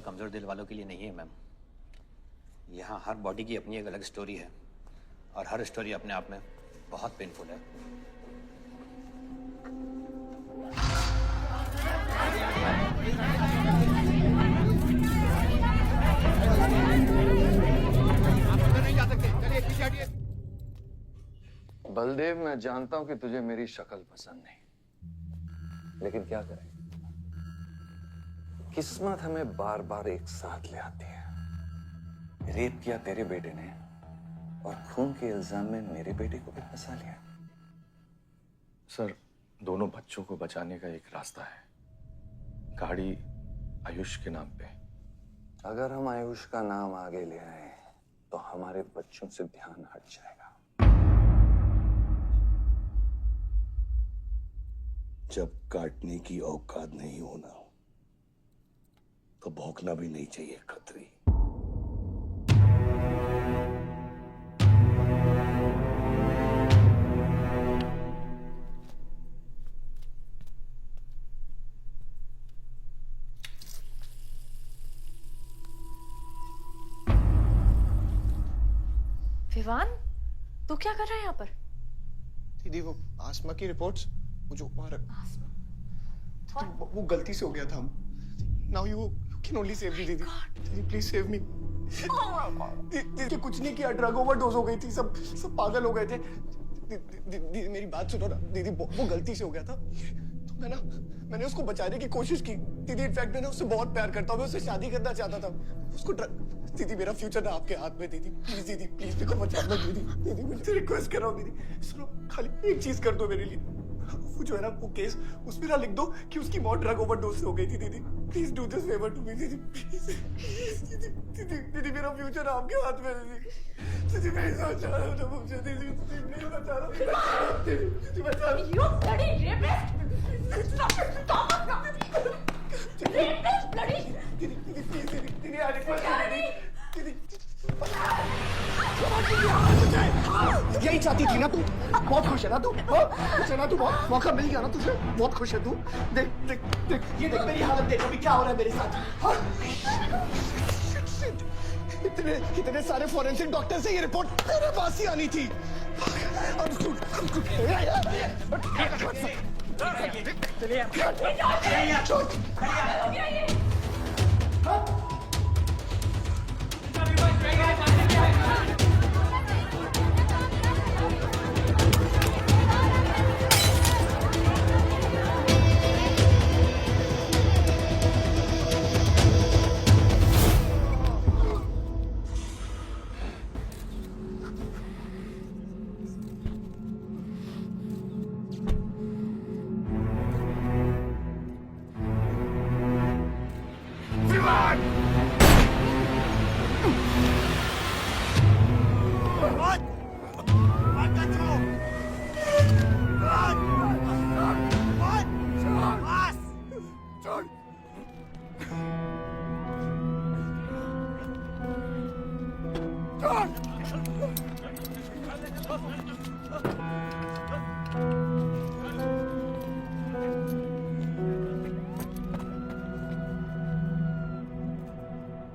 कमजोर दिल वालों के लिए नहीं है मैम। यहाँ हर बॉडी की अपनी एक अलग स्टोरी है और हर स्टोरी अपने आप में बहुत पेनफुल है। बलदेव, मैं जानता हूं कि तुझे मेरी शक्ल पसंद नहीं, लेकिन क्या करें, किस्मत हमें बार बार एक साथ ले आती है। रेप किया तेरे बेटे ने और खून के इल्जाम में मेरे बेटे को भी फंसा लिया। सर, दोनों बच्चों को बचाने का एक रास्ता है, गाड़ी आयुष के नाम पे। अगर हम आयुष का नाम आगे ले आए तो हमारे बच्चों से ध्यान हट जाएगा। जब काटने की औकात नहीं होना तो भौंकना भी नहीं चाहिए खतरी। विवान, तू क्या कर रहा है यहाँ पर? दीदी, वो आसमा की रिपोर्ट्स, वो जो वो गलती से हो गया था। Now you can only save me, दीदी। दीदी, please save me. दीदी कुछ नहीं किया, ड्रग ओवरडोज हो गई थी, सब पागल हो गए थे। दीदी मेरी बात सुनो ना दीदी, वो गलती से हो गया था। तो मैंने उसको बचाने की कोशिश की दीदी। इनफैक्ट मैं उससे बहुत प्यार करता हूँ, मैं उससे शादी करना चाहता था। उसको दीदी मेरा फ्यूचर ना आपके हाथ में दीदी, प्लीज मेरे को बचा लो दीदी मुझे रिक्वेस्ट कर रहा हूँ दीदी, सुनो खाली एक चीज कर दो मेरे लिए। वो जो है ना वो केस उसमें ना लिख दो कि उसकी मौत ड्रग ओवरडोज से हो गई थी दीदी। Please do this favour to me दीदी, प्लीज दीदी मेरा फ्यूचर आपके हाथ में दीदी मैं बचा रहा हूँ मुझे दीदी प्लीज बचा रहा हूँ दीदी बचा रहा हूँ। You bloody rapist! Stop it! Stop it! Rapist! Bloody! दीदी I request you दीदी यही चाहती थी ना तू? बहुत खुश है ना तू? खुश है ना तू? बहुत मौका मिल गया ना तुझे? बहुत खुश है तू? देख ये देख मेरी हालत देख अभी क्या हो रहा है मेरे साथ। इतने सारे फॉरेंसिक डॉक्टर से ये रिपोर्ट तेरे पास ही आनी थी।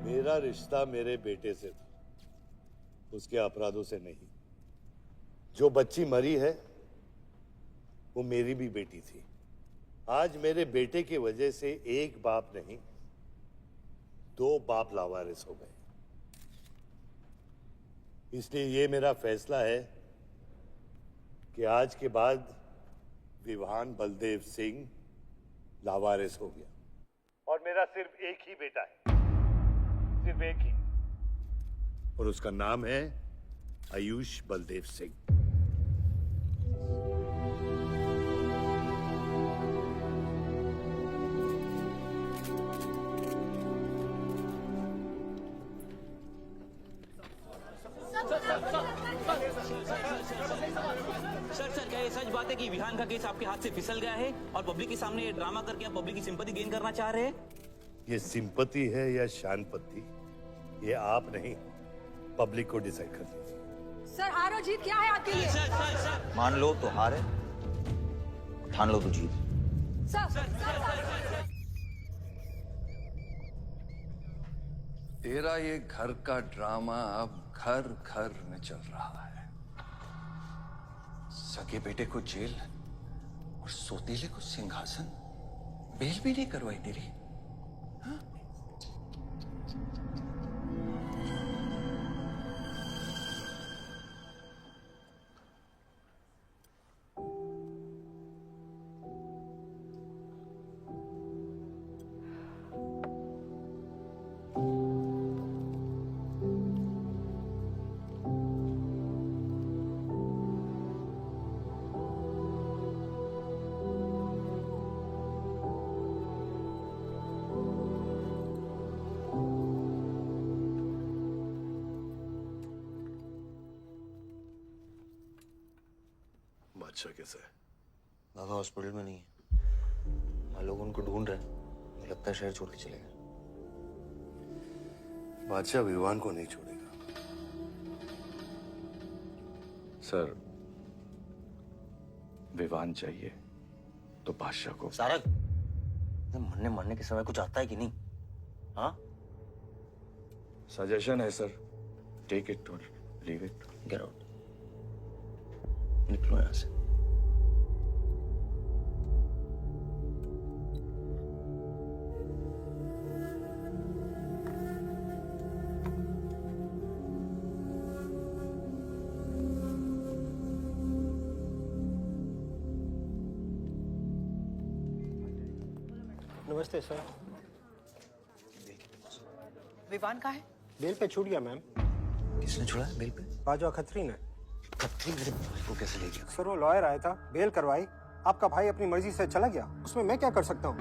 मेरा रिश्ता मेरे बेटे से था, उसके अपराधों से नहीं। जो बच्ची मरी है वो मेरी भी बेटी थी। आज मेरे बेटे की वजह से एक बाप नहीं 2 बाप लावारिस हो गए। इसलिए ये मेरा फैसला है कि आज के बाद विवान बलदेव सिंह लावारिस हो गया और मेरा सिर्फ एक ही बेटा है, सिर्फ एक ही, और उसका नाम है आयुष बलदेव सिंह। सर क्या ये सच बात है कि विहान का केस आपके हाथ से फिसल गया है और पब्लिक के सामने ये ड्रामा करके आप पब्लिक की सिंपैथी गेन करना चाह रहे हैं? ये सिंपैथी है या शानपत्ती, ये आप नहीं पब्लिक को डिसाइड कर दीजिए। सर हार और जीत क्या है आपके लिए? मान लो तो हार है, ठान लो तो जीत। तेरा ये घर का ड्रामा अब घर घर में चल रहा है। सगे बेटे को जेल और सोतीले को सिंहासन, बेल भी नहीं करवाई तेरी। बादशाह कैसा है? बाबा हॉस्पिटल में नहीं है, हम लोग उनको ढूंढ रहे हैं। मुझे लगता है शहर छोड़ के चले गए। बादशाह विवान को नहीं छोड़ेगा। सर विवान चाहिए तो बादशाह को। सारक, मरने के समय कुछ आता है कि नहीं? हाँ, सजेशन है सर, टेक इट और लीव इट। गेट आउट, निकलो यहां से। नमस्ते सर। विवान कहाँ है? बेल पे छूट गया मैम। किसने छोड़ा बेल पे? बाजवा खत्री ने। खत्री मेरे भाई को कैसे ले गया? सर वो लॉयर आया था, बेल करवाई, आपका भाई अपनी मर्जी से चला गया, उसमें मैं क्या कर सकता हूँ?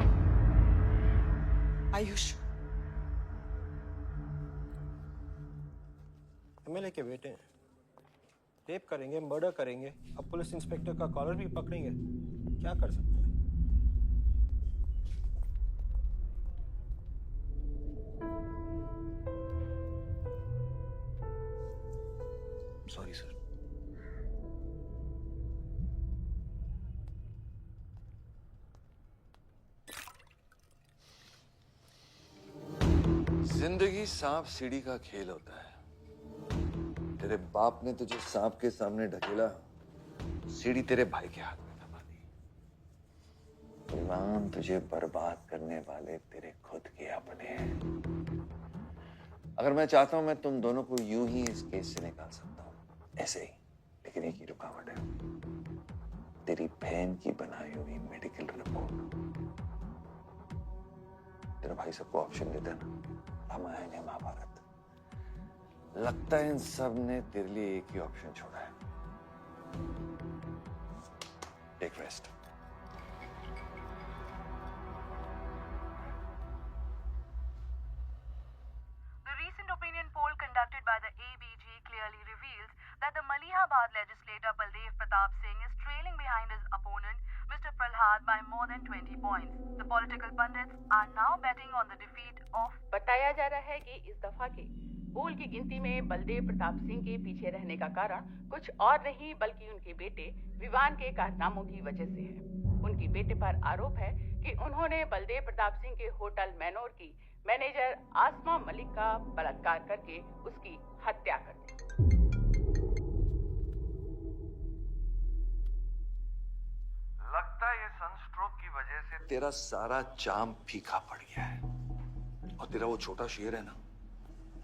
आयुष, एमएलए के बेटे हैं, रेप करेंगे, मर्डर करेंगे, अब पुलिस इंस्पेक्टर का कॉलर भी पकड़ेंगे, क्या कर सकते हैं? Sorry sir. जिंदगी सांप सीढ़ी का खेल होता है। तेरे बाप ने तुझे सांप के सामने ढकेला, सीढ़ी तेरे भाई के हाथ में दबा दी। विवान, तुझे बर्बाद करने वाले तेरे खुद के अपने हैं। अगर मैं चाहता हूं मैं तुम दोनों को यूं ही इस केस से निकाल सकता हूं, ऐसे ही, लेकिन एक ही रुकावट है, तेरी बहन की बनाई हुई मेडिकल रिपोर्ट। तेरा भाई सबको ऑप्शन देता है ना, रामायण या महाभारत। लगता है इन सब ने तेरे लिए एक ही ऑप्शन छोड़ा है, take rest. The recent opinion poll conducted by the ABG clearly reveals that the Malihabad legislator Baldev Pratap Singh is trailing behind his opponent, Mr. Prahlad, by more than 20 points. The political pundits are now betting on the defeat of. बताया जा रहा है कि इस दफा के पोल की गिनती में बलदेव प्रताप सिंह के पीछे रहने का कारण कुछ और नहीं बल्कि उनके बेटे विवान के कारनामों की वजह से है। उनके बेटे पर आरोप है कि उन्होंने बलदेव प्रताप सिंह के होटल मैनोर की मैनेजर आसमा मलिक का बलात्कार करके उसकी हत्या कर दी। लगता है ये सनस्ट्रोक की वजह से तेरा सारा चाम फीका पड़ गया है, और तेरा वो छोटा शेर है ना,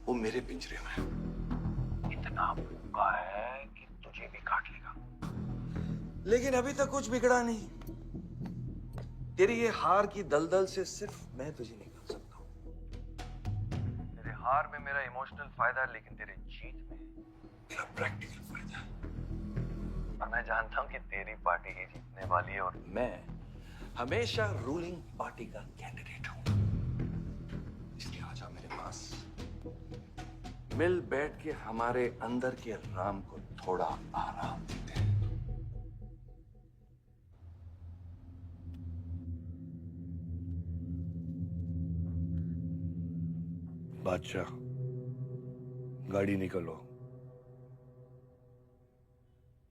वो मेरे पिंजरे में है। इतना भूखा है कि तुझे भी काट लेगा। लेकिन अभी तक कुछ बिगड़ा नहीं। तेरी ये हार की दलदल से सिर्फ मैं तुझे निकाल सकता हूँ। तेरे हार में मेरा इमोशनल फायदा है, लेकिन तेरे जीत में मेरा प्रैक्टिकल फायदा है। और मैं जानता हूँ कि तेरी पार्टी ही जीतने वाली है, और मैं हमेशा रूलिंग पार्टी का कैंडिडेट हूँ। इसलिए आजा मेरे पास, मिल बैठ के हमारे अंदर के राम को थोड़ा आराम देते हैं। बादशाह, गाड़ी निकलो।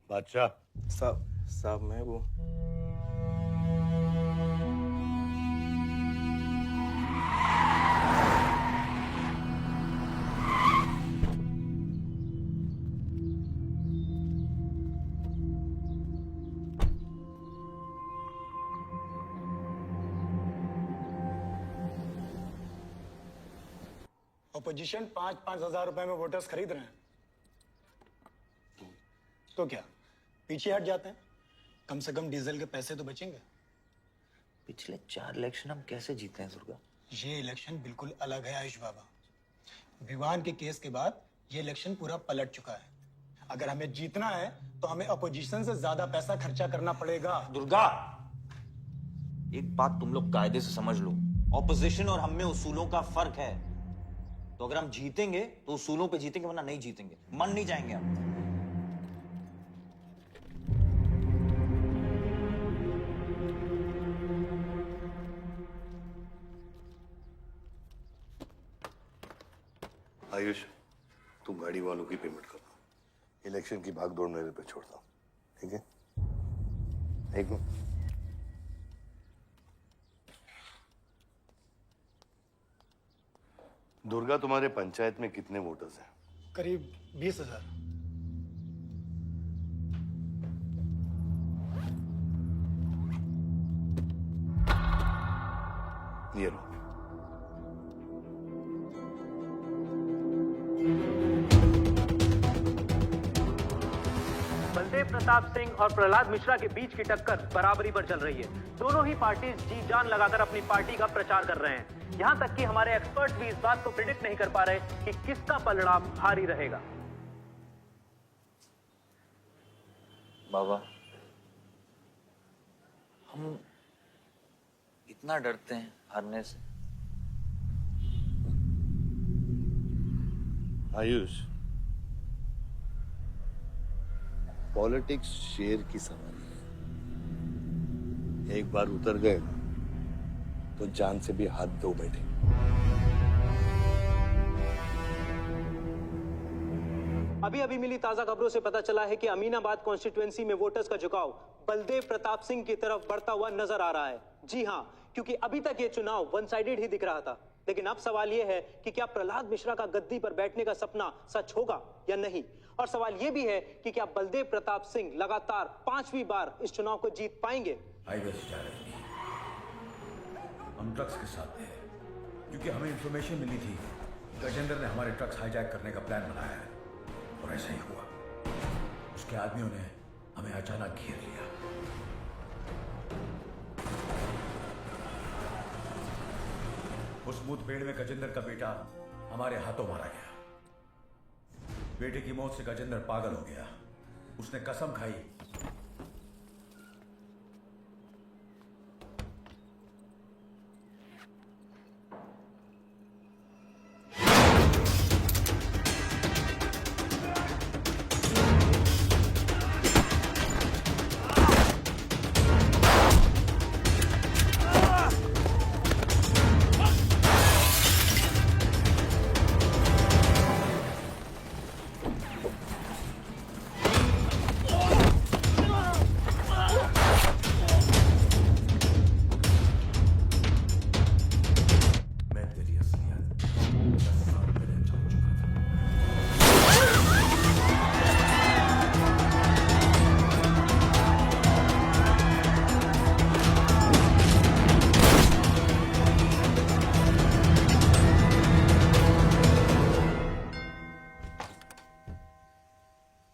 बादशाह साहब मैं वो अपोजिशन 5-5 हजार रुपए में वोटर्स खरीद रहे हैं, तो क्या पीछे हट जाते हैं? कम से कम डीजल के पैसे तो बचेंगे। पिछले 4 इलेक्शन हम कैसे जीते हैं दुर्गा? ये इलेक्शन बिल्कुल अलग है आयुष बाबा। विवान के केस के बाद ये इलेक्शन पूरा पलट चुका है। अगर हमें जीतना है तो हमें अपोजिशन से ज्यादा पैसा खर्चा करना पड़ेगा। दुर्गा, एक बात तुम लोग कायदे से समझ लो, ऑपोजिशन और हम में उसूलों का फर्क है। तो अगर हम जीतेंगे तो उसूलों पे जीतेंगे, वरना नहीं जीतेंगे, मन नहीं जाएंगे हम। आयुष, तुम गाड़ी वालों की पेमेंट कर दो। इलेक्शन की भागदौड़ मेरे पे छोड़ दो, ठीक है? एक मिनट। दुर्गा, तुम्हारे पंचायत में कितने वोटर्स हैं? करीब 20,000। ये लो। बलदेव प्रताप सिंह और प्रहलाद मिश्रा के बीच की टक्कर बराबरी पर चल रही है। दोनों ही पार्टी जी जान लगाकर अपनी पार्टी का प्रचार कर रहे हैं। यहां तक कि हमारे एक्सपर्ट भी इस बात को प्रिडिक्ट नहीं कर पा रहे कि किसका पलड़ा भारी रहेगा। बाबा, हम इतना डरते हैं हारने से। आयुष, पॉलिटिक्स शेर की सवारी है। एक बार उतर गए तो जान से भी हाथ धो बैठे। अभी अभी मिली ताजा खबरों से पता चला है कि अमीनाबाद कॉन्स्टिट्यूएंसी में वोटर्स का झुकाव बलदेव प्रताप सिंह की तरफ बढ़ता हुआ नजर आ रहा है। जी हां, क्योंकि अभी तक ये चुनाव वन साइडेड ही दिख रहा था। लेकिन अब सवाल ये है कि क्या प्रहलाद मिश्रा का गद्दी पर बैठने का सपना सच होगा या नहीं। और सवाल ये भी है कि क्या बलदेव प्रताप सिंह लगातार 5वीं बार इस चुनाव को जीत पाएंगे। हाईवे से जा रहे थे, हम ट्रक्स के साथ थे, क्योंकि हमें इंफॉर्मेशन मिली थी गजेंद्र ने हमारे ट्रक्स हाईजैक करने का प्लान बनाया है। और ऐसा ही हुआ। उसके आदमियों ने हमें अचानक घेर लिया। उस मुठभेड़ में गजेंद्र का बेटा हमारे हाथों मारा गया। बेटे की मौत से गजेंद्र पागल हो गया। उसने कसम खाई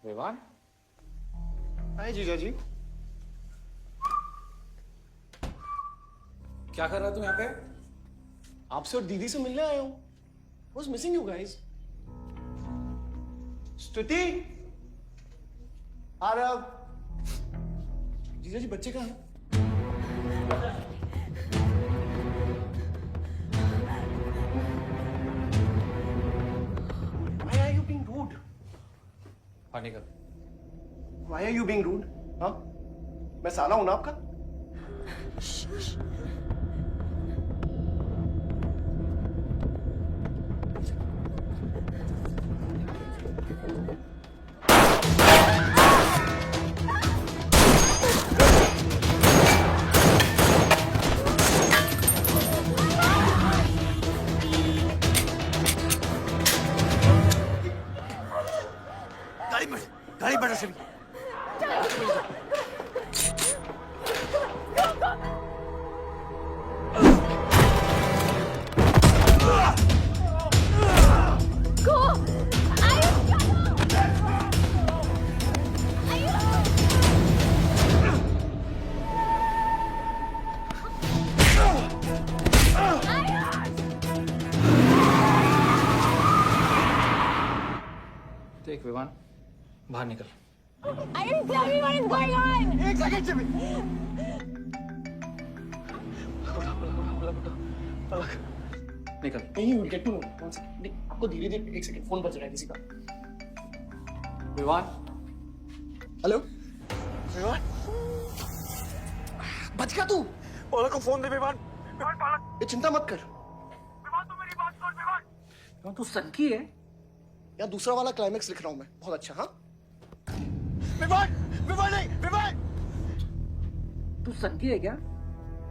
विवान। हाय जीजा जी। क्या कर रहा तू यहाँ पे? आपसे और दीदी से मिलने आया हूं। Was missing you guys. स्तुति, आरव, जीजा जी बच्चे कहाँ हैं? Why are you being rude? पानी कर। Why are you being rude? हाँ? मैं साला हूं ना आपका? गाड़ी बढ़ा से देख विवान, बाहर निकल। I didn't tell me what is going on. एक सेकंड से भी। निकल। नहीं, you get to know. आपको धीरे धीरे एक सेकंड फोन बज रहा है किसी का। विवान। हेलो विवान, बच गया तू। पलक को फोन दे विवान। विवान पलक, ये चिंता मत कर। विवान तू मेरी बात सुन। विवान तू सनकी है या दूसरा वाला क्लाइमेक्स लिख रहा हूं मैं। बहुत अच्छा। हाँ विवान, विवान नहीं, विवान। तू सनकी है क्या?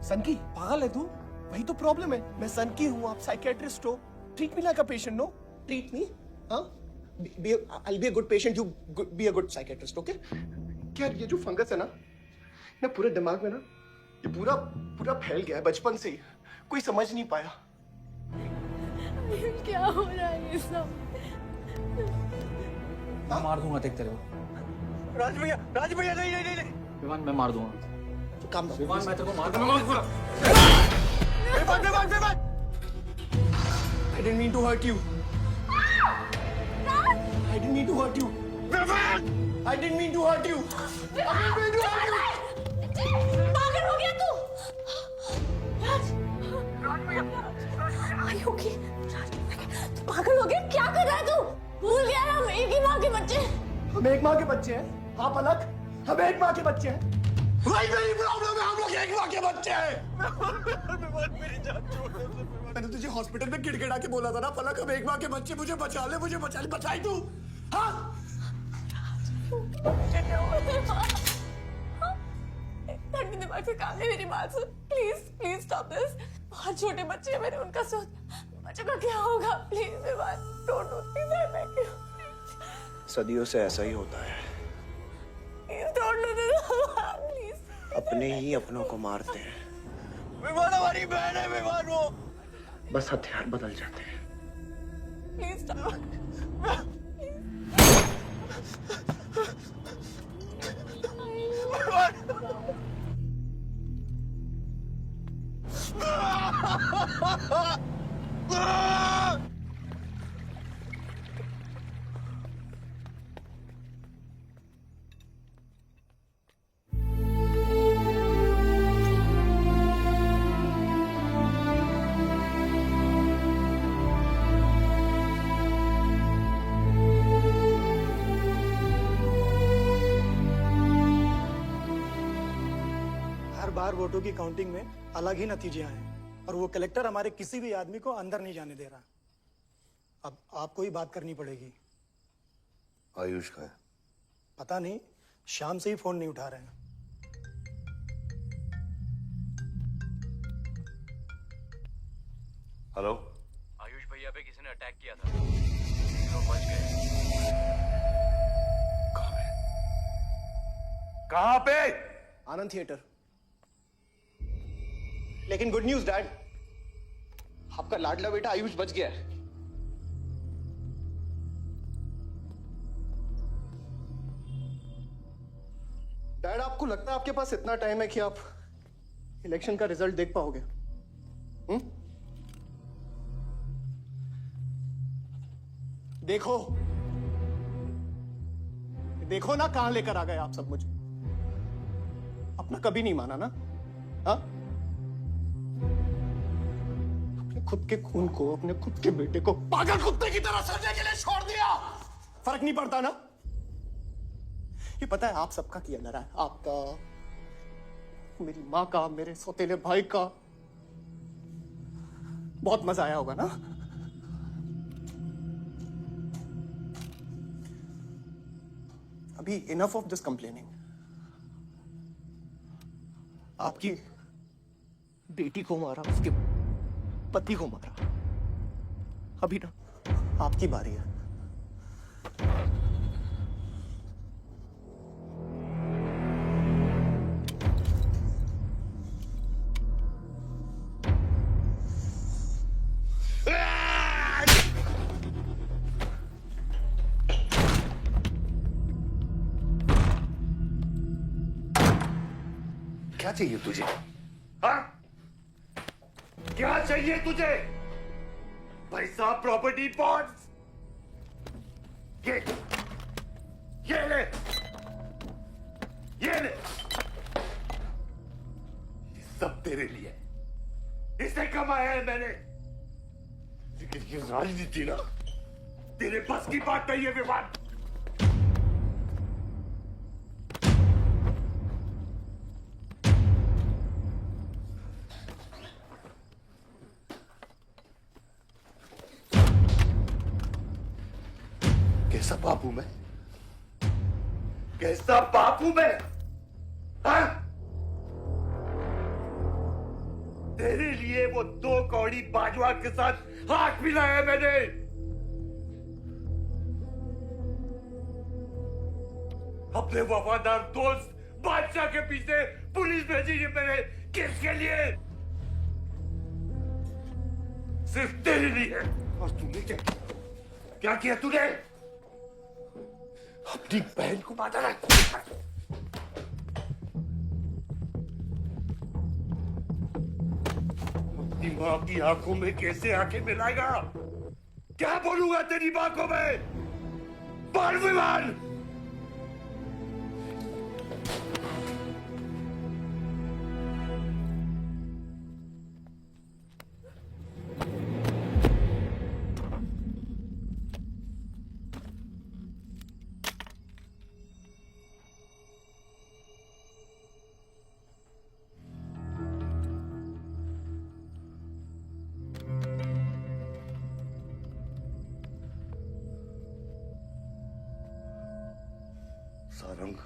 सनकी? पागल है तू? वही तो प्रॉब्लम है। मैं सनकी हूँ, आप साइकेट्रिस्ट हो। Treat me like a patient, no? Treat me. हाँ? I'll be a good patient, you be a good psychiatrist, okay? क्या ये जो फंगस है ना पूरे दिमाग में ना, ये पूरा फैल गया है बचपन से ही। कोई समझ नहीं पाया। क्या हो रहा है ये सब? मार दूंगा देख तेरे को। राज भैया नहीं नहीं नहीं नहीं विवान मैं मार दूंगा। काम दो विवान मैं तेरे को मार दूंगा। Vivaan I didn't mean to hurt you. I didn't mean to hurt you. I didn't mean to hurt you. पागल हो गया तू? राज, Are you okay? तू पागल हो गया? क्या कर रहा है तू? भूल गया हम एक ही माँ के बच्चे। हम एक माँ के बच्चे हैं। आप अलग, हम एक माँ के बच्चे हैं। भाई मेरी प्रॉब्लम है, हम लोग एक माँ के बच्चे हैं। मेरी जान छोड़ दे। मैंने तुझे हॉस्पिटल में गिड़गिड़ा के बोला था ना पलक, हम एक माँ के बच्चे, मुझे बचा ले, बचाई तू। हाँ? मेरे दिमाग से काम है, मेरी बात सुन। Please stop this. बहुत छोटे बच्चे हैं मेरे, उनका सोच बच्चों का क्या होगा? Please Vivaan, don't do this. I beg you. सदियों से ऐसा ही होता है, please don't do this. Please. अपने ही अपनों को मारते हैं। विवान हमारी बहन है, विवान वो। बस हथियार बदल जाते हैं। Please stop. बार वोटों की काउंटिंग में अलग ही नतीजे आए और वो कलेक्टर हमारे किसी भी आदमी को अंदर नहीं जाने दे रहा। अब आपको ही बात करनी पड़ेगी। आयुष का है? पता नहीं, शाम से ही फोन नहीं उठा रहे हैं। हेलो, आयुष भैया पे किसी ने अटैक किया था, लोग बच गए। कहां पे? आनंद थिएटर। लेकिन गुड न्यूज डैड, आपका लाडला बेटा आयुष बच गया है। डैड, आपको लगता है आपके पास इतना टाइम है कि आप इलेक्शन का रिजल्ट देख पाओगे? देखो ना कहां लेकर आ गए आप सब मुझे। अपना कभी नहीं माना ना? हाँ? अपने खुद के खून को, अपने खुद के बेटे को पागल कुत्ते की तरह सड़ने के लिए छोड़ दिया। फर्क नहीं पड़ता ना? ये पता है आप सबका किया ना रहा है, आपका, मेरी माँ का, मेरे सौतेले भाई का। बहुत मजा आया होगा ना? अभी इनफ ऑफ दिस कंप्लेनिंग। आपकी बेटी को मारा, उसके पति को मारा, अभी ना आपकी बारी है। क्या चाहिए तुझे? हाँ? क्या चाहिए तुझे? पैसा, प्रॉपर्टी, बॉन्ड्स? ये ले, ये ले। ये सब तेरे लिए, इसे कमाया है मैंने। लेकिन ये राजनीति ना तेरे बस की बात नहीं है विवान। कैसा बापू मैं? कैसा बापू मैं? हाँ? तेरे लिए वो 2 कौड़ी बाजवा के साथ हाथ मिलाया मैंने। अपने वफादार दोस्त बादशाह के पीछे पुलिस भेजी है मैंने। किसके लिए? सिर्फ तेरे लिए। और तूने क्या किया तूने? अपनी बहन को मारा है। अपनी माँ की आंखों में कैसे आंखें मिलाएगा? क्या बोलूंगा तेरी माँ को मैं? बाल विवान! सारंग,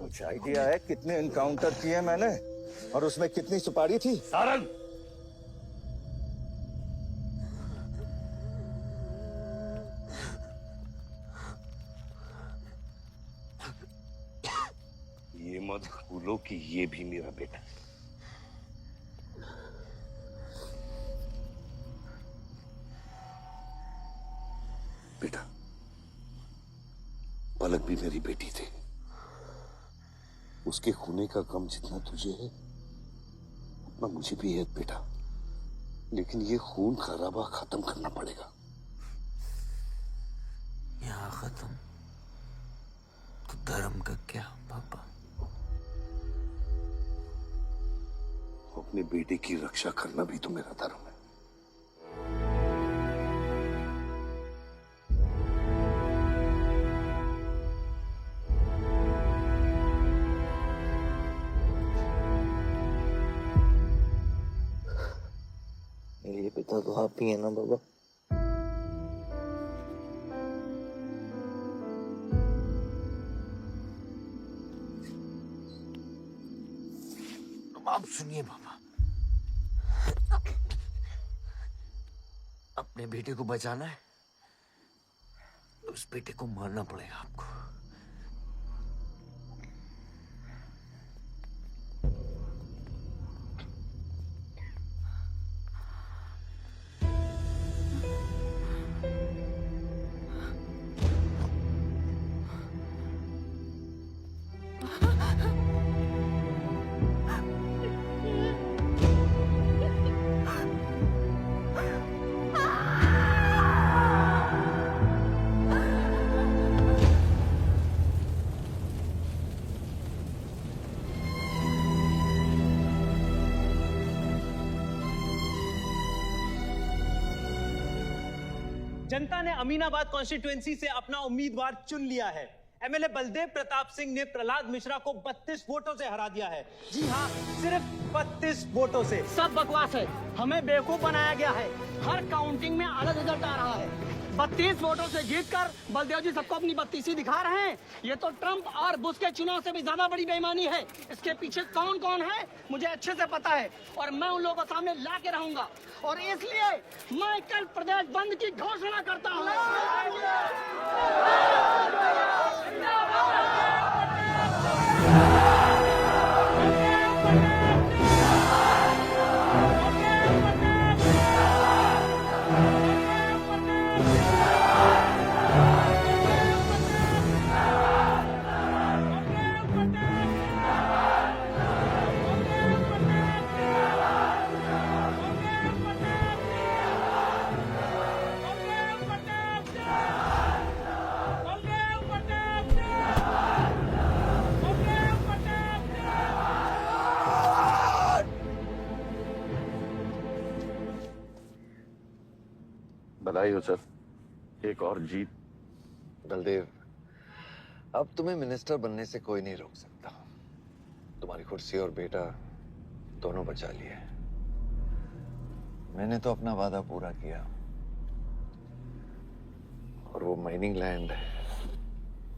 कुछ आइडिया है कितने एनकाउंटर किए मैंने और उसमें कितनी सुपारी थी? सारंग, ये मत भूलो कि ये भी मेरा बेटा है। बेटा, पलक भी मेरी बेटी थी। उसके खूने का गम जितना तुझे है उतना मुझे भी है बेटा, लेकिन ये खून खराबा खत्म करना पड़ेगा। यहाँ खत्म तो धर्म का क्या पापा? अपने बेटे की रक्षा करना भी तो मेरा धर्म है। मेरे पिता तो आप ही है ना बाबा? आप सुनिए बाबा, अपने बेटे को बचाना है तो उस बेटे को मारना पड़ेगा आपको। जनता ने अमीनाबाद कॉन्स्टिट्यूएंसी से अपना उम्मीदवार चुन लिया है। एमएलए बलदेव प्रताप सिंह ने प्रहलाद मिश्रा को 32 वोटों से हरा दिया है। जी हाँ, सिर्फ 32 वोटों से। सब बकवास है, हमें बेवकूफ बनाया गया है। हर काउंटिंग में अलग रिजल्ट आ रहा है। 32 वोटों से जीतकर बलदेव जी सबको अपनी बत्तीसी दिखा रहे हैं। ये तो ट्रंप और बुश के चुनाव से भी ज्यादा बड़ी बेईमानी है। इसके पीछे कौन कौन है मुझे अच्छे से पता है और मैं उन लोगों को सामने ला के रहूंगा और इसलिए मैं कल प्रदेश बंद की घोषणा करता हूँ। बधाई हो सर, एक और जीत। बलदेव, अब तुम्हें मिनिस्टर बनने से कोई नहीं रोक सकता। तुम्हारी कुर्सी और बेटा दोनों बचा लिए। मैंने तो अपना वादा पूरा किया और वो माइनिंग लैंड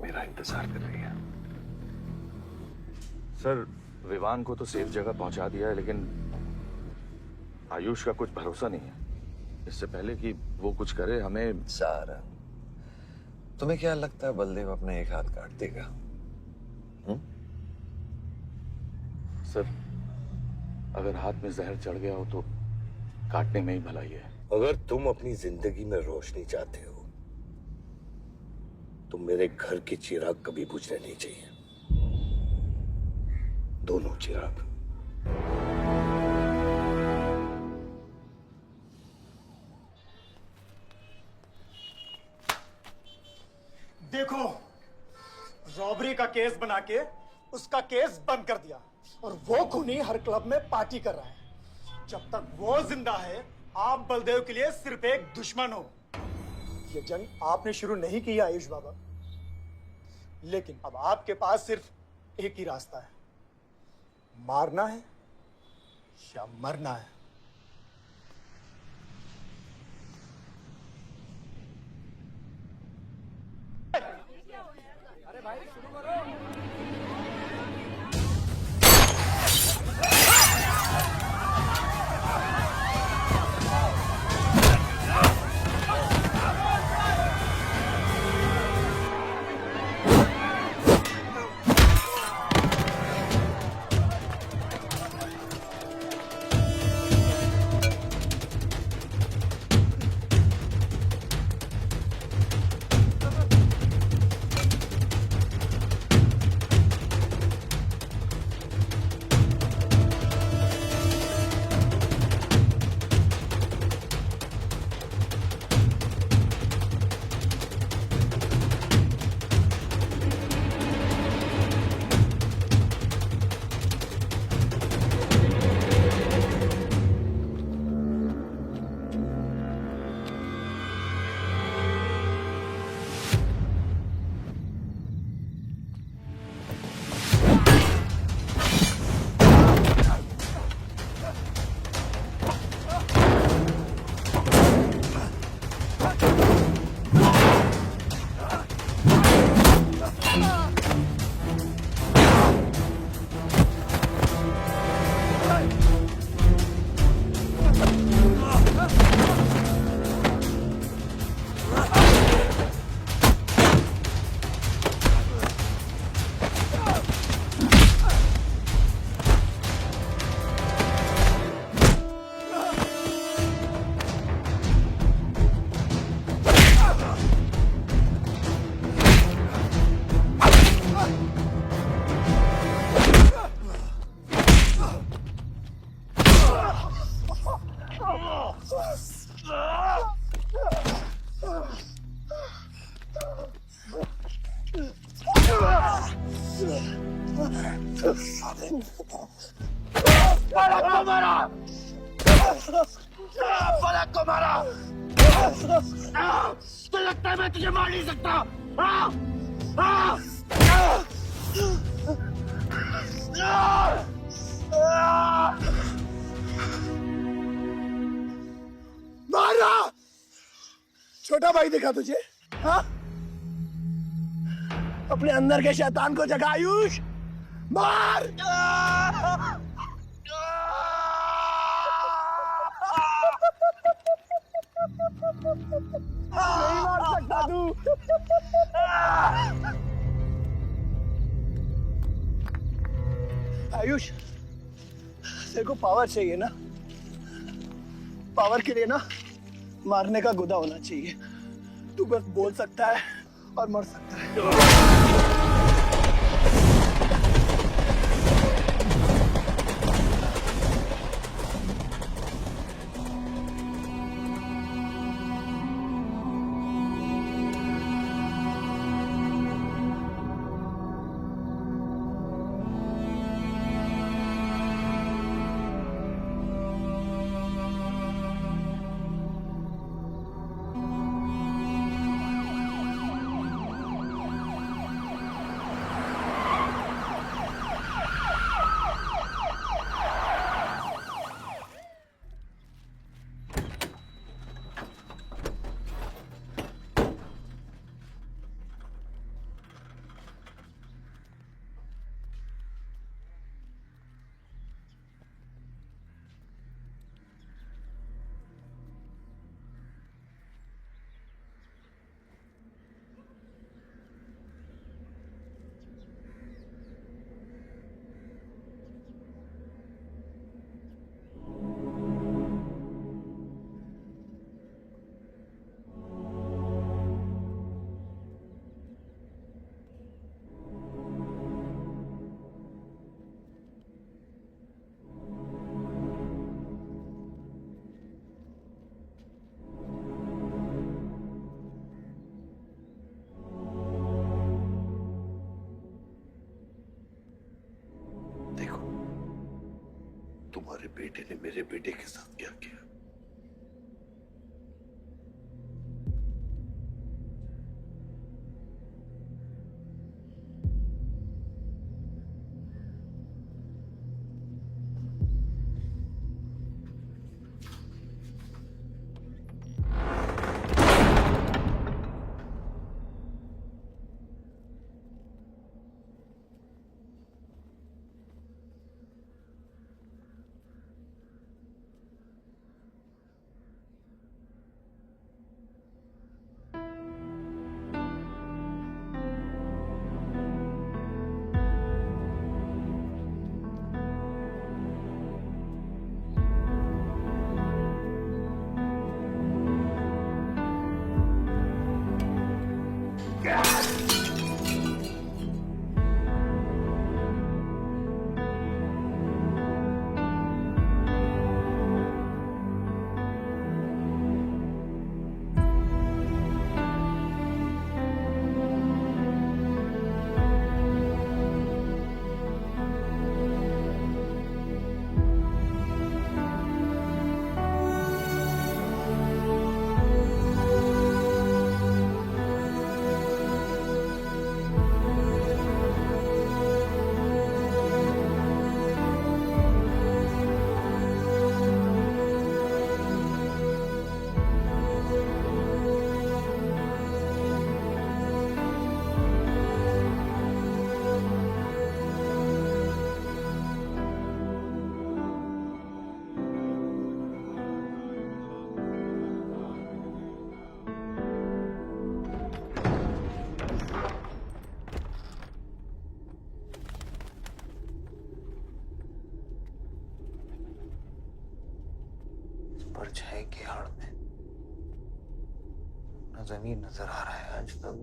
मेरा इंतजार कर रही है। सर, विवान को तो सेफ जगह पहुंचा दिया है, लेकिन आयुष का कुछ भरोसा नहीं है। इससे पहले कि वो कुछ करे हमें। सारा, तुम्हें क्या लगता है बलदेव अपना एक हाथ काट देगा? सर, अगर हाथ में जहर चढ़ गया हो तो काटने में ही भलाई है। अगर तुम अपनी जिंदगी में रोशनी चाहते हो तो मेरे घर के चिराग कभी बुझने नहीं चाहिए, दोनों चिराग। देखो, रॉबरी का केस बना के उसका केस बंद कर दिया और वो खूनी हर क्लब में पार्टी कर रहा है। जब तक वो जिंदा है, आप बलदेव के लिए सिर्फ एक दुश्मन हो। ये जंग आपने शुरू नहीं की आयुष बाबा, लेकिन अब आपके पास सिर्फ एक ही रास्ता है, मारना है या मरना है। अरे भाई शुरू करो। पलक को मारा, पलक को मारा। तो लगता है मैं तुझे मार नहीं सकता। मारा, छोटा भाई दिखा तुझे? हाँ? अपने अंदर के शैतान को जगा आयुष, मार! नहीं मार सकता तू। आयुष, तेरे को पावर चाहिए ना? पावर के लिए ना मारने का गुदा होना चाहिए। तू बस बोल सकता है और मर सकता है। तुम्हारे बेटे ने मेरे बेटे के साथ क्या किया? परछाई की आड़ में न जमीन नजर आ रहा है आज तक।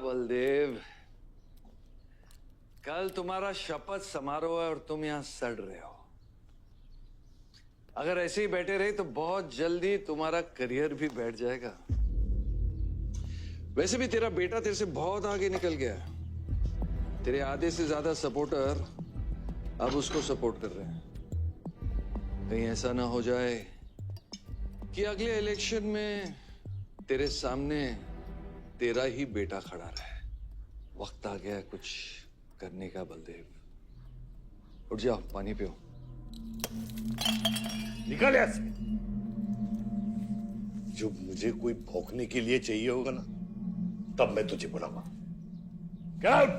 बलदेव, कल तुम्हारा शपथ समारोह है और तुम यहां सड़ रहे हो। अगर ऐसे ही बैठे रहे तो बहुत जल्दी तुम्हारा करियर भी बैठ जाएगा। वैसे भी तेरा बेटा तेरे से बहुत आगे निकल गया है। तेरे आधे से ज्यादा सपोर्टर अब उसको सपोर्ट कर रहे हैं। कहीं ऐसा ना हो जाए कि अगले इलेक्शन में तेरे सामने तेरा ही बेटा खड़ा रहे। वक्त आ गया है कुछ करने का बलदेव। उठ जाओ, पानी पियो। निकल यहाँ से। जब मुझे कोई भौंकने के लिए चाहिए होगा ना, तब मैं तुझे बुलाऊंगा। Get out!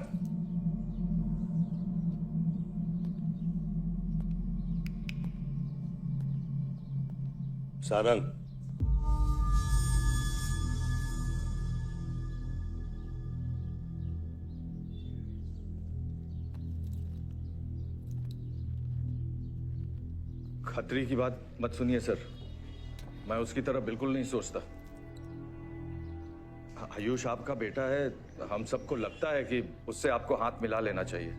सारंग, खतरी की बात मत सुनिए सर, मैं उसकी तरह बिल्कुल नहीं सोचता। आयुष आपका बेटा है, हम सबको लगता है कि उससे आपको हाथ मिला लेना चाहिए।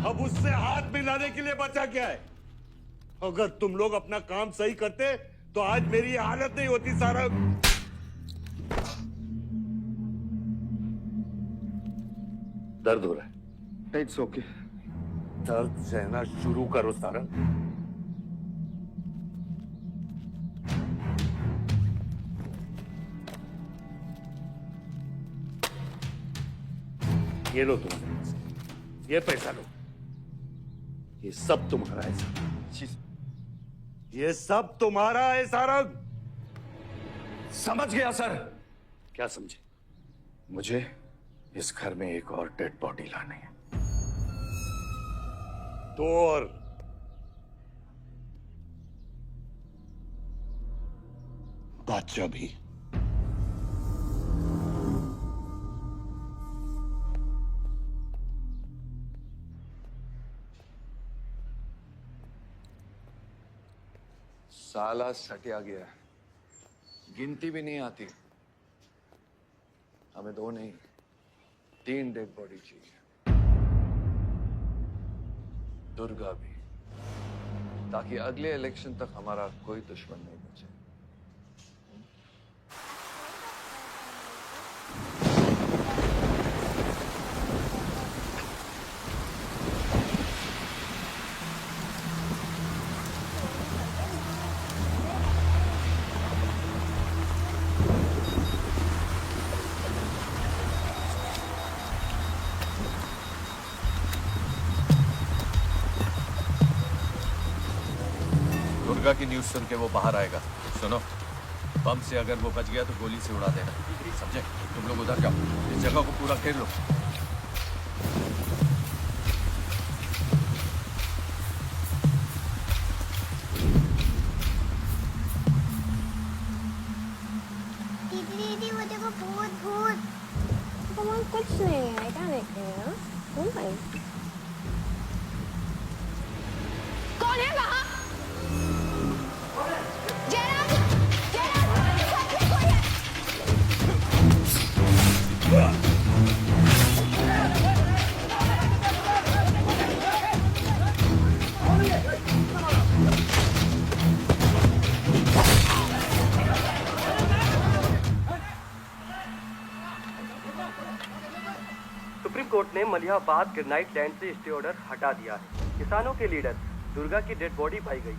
अब उससे हाथ मिलाने के लिए बचा क्या है? अगर तुम लोग अपना काम सही करते तो आज मेरी ये हालत नहीं होती। सारा दर्द हो रहा है। It's okay. दर्द सहना शुरू करो सारंग। ये लो तुम्हारे पैसे, ये पैसा लो। ये सब तुम्हारा है सारंग। ये सब तुम्हारा है सारंग। समझ गया सर। क्या समझे? मुझे इस घर में एक और डेड बॉडी लानी है। तो और बादशाह भी। साला सटिया गया है, गिनती भी नहीं आती। हमें 2 नहीं 3 डेड बॉडी चाहिए। दुर्गा भी, ताकि अगले इलेक्शन तक हमारा कोई दुश्मन नहीं बचे। दुर्गा की न्यूज़ सुन के वो बाहर आएगा। सुनो, बम से अगर वो बच गया तो गोली से उड़ा देना, समझे? तुम लोग उधर जाओ, इस जगह को पूरा घेर लो। दीदी वो देखो, भूत भूत। तुम कुछ नहीं है, क्या देख रहे हो? तुम भाई कौन है वहाँ? सुप्रीम कोर्ट ने मलिहाबाद ग्रेनाइट लैंड से स्टे ऑर्डर हटा दिया है। किसानों के लीडर दुर्गा की डेड बॉडी पाई गई।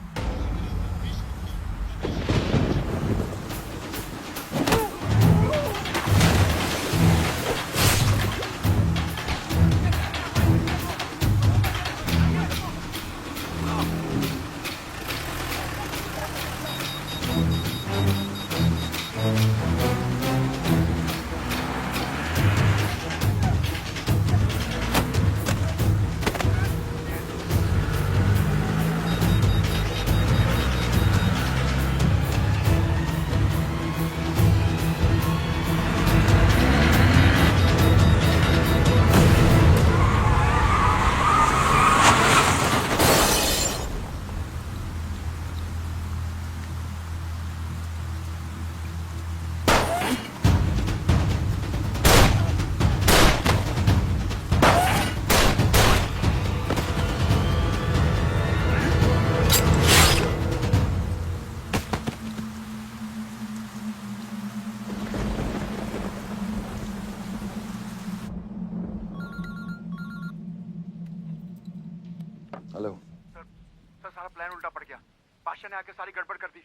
बादशाह ने आके सारी गड़बड़ कर दी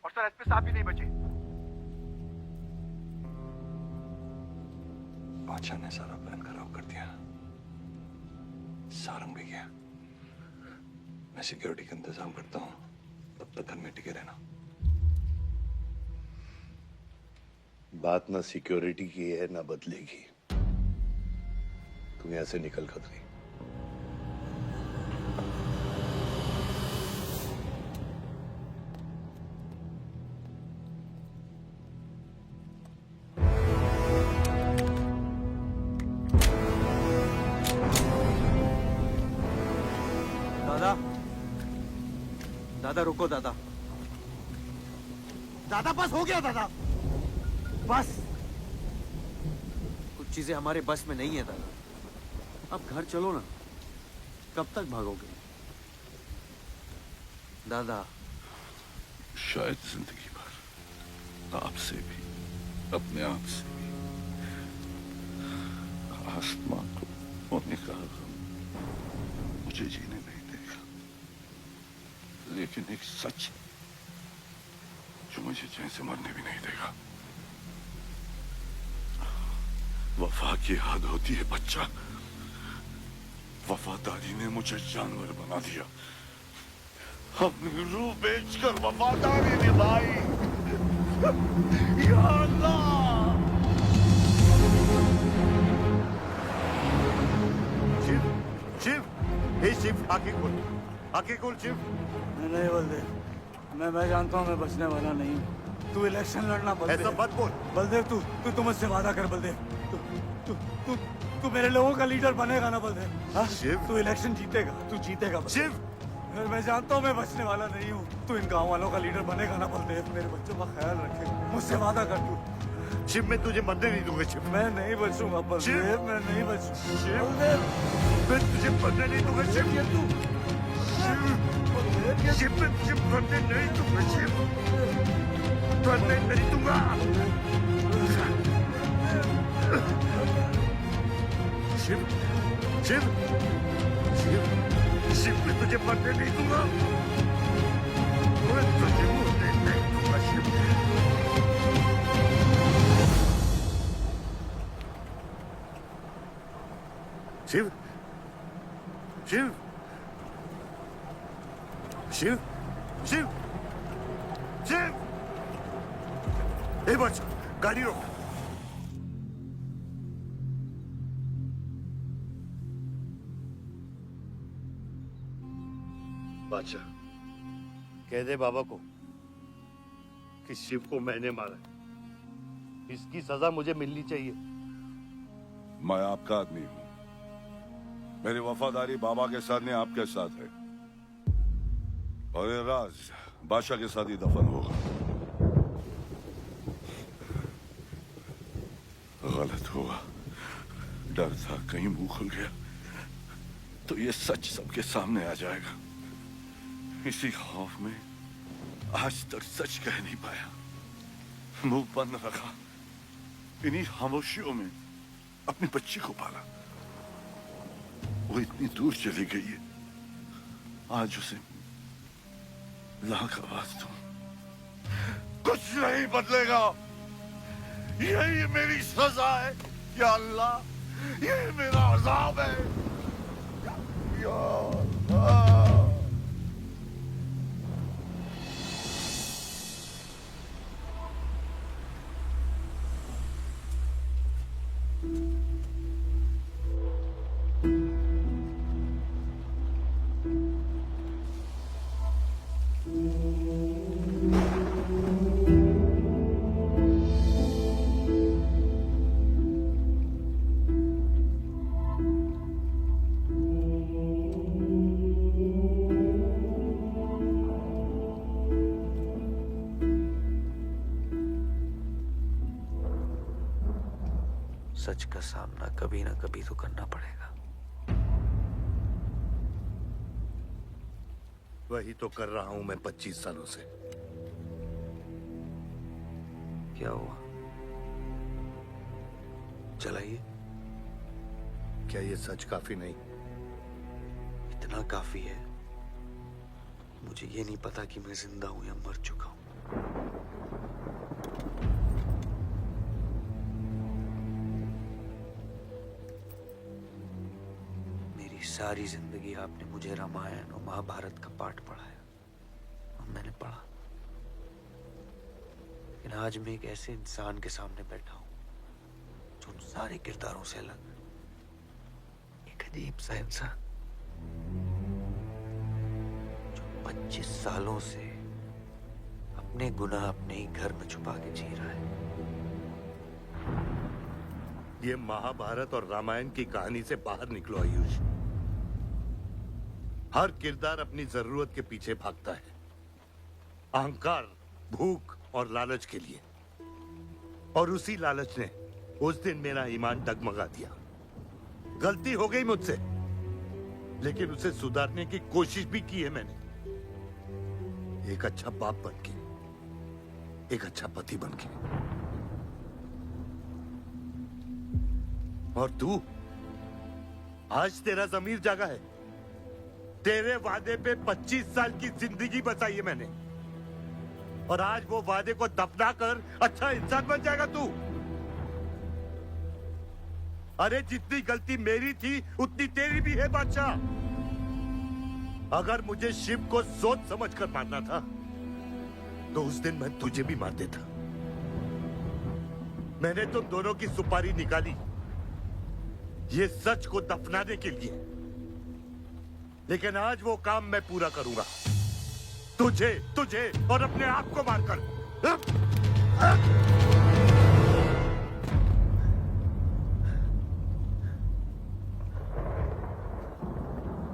और सर एसपी साहब भी नहीं बचे। बादशाह ने सारा प्लान खराब कर दिया। सारंग भी गया। मैं सिक्योरिटी का इंतजाम करता हूँ, तब तक घर में टिके रहना। बात ना सिक्योरिटी की है ना बदलेगी। तुम यहां से निकल खतरी। दादा, दादा रुको दादा। दादा बस हो गया दादा, बस। कुछ चीजें हमारे बस में नहीं है दादा। अब घर चलो ना, कब तक भागोगे दादा? शायद जिंदगी भर आपसे भी, अपने आप से भी। आसमां को होने का गम मुझे जीने नहीं देगा, लेकिन एक सच जो मुझे चैन से मरने भी नहीं देगा। वफा की हद होती है बच्चा। वफादारी ने मुझे जानवर बना दिया। हमने रूह बेचकर वफादारी निभाई। या अल्लाह! शिव, शिव, हे शिव, आंखें खोल, आंखें खोल शिव। नहीं बलदेव, मैं जानता हूँ मैं बचने वाला नहीं हूँ। तू इलेक्शन लड़ना बलदेव। ऐसा मत बोल बलदेव, तू मुझसे वादा कर बलदेव। तू मेरे लोगों का लीडर बनेगा ना बलदेव? शिव, तू इलेक्शन जीतेगा, तू जीतेगा शिव। मैं जानता हूँ मैं बचने वाला नहीं हूँ। तू इन गाँव वालों का लीडर बनेगा ना बलदेव? मेरे बच्चों का ख्याल रखेगा, मुझसे वादा कर तू। शिव, मैं तुझे मरने नहीं दूंगा शिव। मैं नहीं बचूंगा बलदेव, मैं नहीं बचूंगा शिव, मैं तुझे मरने नहीं दूंगा शिव। शिव, मैं तुझे मरने नहीं दूंगा शिव, मरने नहीं दूंगा। शिव, शिव, शिव, शिव, मैं तुझे मरने नहीं दूंगा। मैं तुझे मरने नहीं दूंगा शिव। शिव, शिव, शिव, शिव, शिव। ए बच्चा, गाड़ी रोक। बादशाह, कह दे बाबा को कि शिव को मैंने मारा है। इसकी सजा मुझे मिलनी चाहिए। मैं आपका आदमी हूं। मेरी वफादारी बाबा के साथ नहीं, आपके साथ है। और ये राज बादशाह के साथ ही दफन होगा। गलत हुआ, डर था कहीं मुंह खुल गया तो ये सच सबके सामने आ जाएगा। इसी खौफ में आज तक सच कह नहीं पाया, मुंह बंद रखा। इन्हीं खामोशियों में अपनी बच्ची को पाला। वो इतनी दूर चली गई है, आज उसे लाख आवाज दूं, कुछ नहीं बदलेगा। यही मेरी सजा है या अल्लाह, यही मेरा अजाब है या अल्लाह। सच का सामना कभी ना कभी तो करना पड़ेगा। वही तो कर रहा हूं मैं 25 सालों से। क्या हुआ? चलाइए। क्या ये सच काफी नहीं? इतना काफी है। मुझे ये नहीं पता कि मैं जिंदा हूं या मर चुका हूं। मेरी सारी जिंदगी आपने मुझे रामायण और महाभारत का पाठ पढ़ाया और मैंने पढ़ा, लेकिन आज मैं एक ऐसे इंसान के सामने बैठा हूं जो उन सारे किरदारों से अलग, एक अजीब सा इंसान जो 25 सालों से अपने गुनाह अपने ही घर में छुपा के जी रहा है। ये महाभारत और रामायण की कहानी से बाहर निकलो आयुष। हर किरदार अपनी जरूरत के पीछे भागता है, अहंकार, भूख और लालच के लिए, और उसी लालच ने उस दिन मेरा ईमान डगमगा दिया। गलती हो गई मुझसे, लेकिन उसे सुधारने की कोशिश भी की है मैंने, एक अच्छा बाप बन के, एक अच्छा पति बन के। और तू, आज तेरा जमीर जागा है। तेरे वादे पे 25 साल की जिंदगी बचाई है मैंने, और आज वो वादे को दफना कर अच्छा इंसान बन जाएगा तू। अरे जितनी गलती मेरी थी उतनी तेरी भी है बादशाह। अगर मुझे शिव को सोच समझ कर मारना था तो उस दिन मैं तुझे भी मार देता। मैंने तो दोनों की सुपारी निकाली ये सच को दफनाने के लिए, लेकिन आज वो काम मैं पूरा करूंगा, तुझे तुझे और अपने आप को मारकर।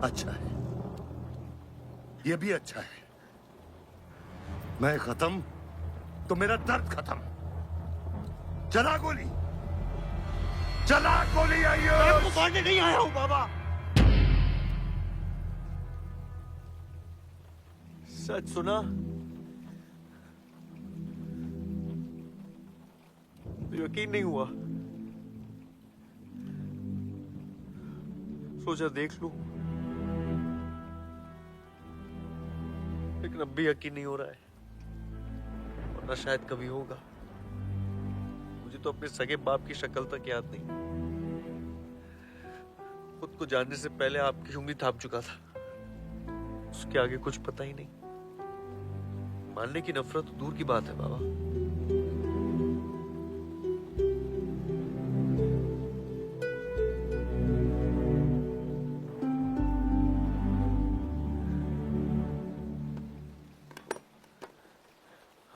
अच्छा है, ये भी अच्छा है। मैं खत्म तो मेरा दर्द खत्म। चला गोली, चला गोली। आइए, आपको मारने नहीं आया हूं बाबा। सच सुना, यकीन नहीं हुआ, सोचा देख लूं, लेकिन अब भी यकीन नहीं हो रहा है, वरना शायद कभी होगा। मुझे तो अपने सगे बाप की शक्ल तक याद नहीं। खुद को जानने से पहले आपकी उंगली थाप चुका था, उसके आगे कुछ पता ही नहीं। मानने की नफरत तो दूर की बात है बाबा।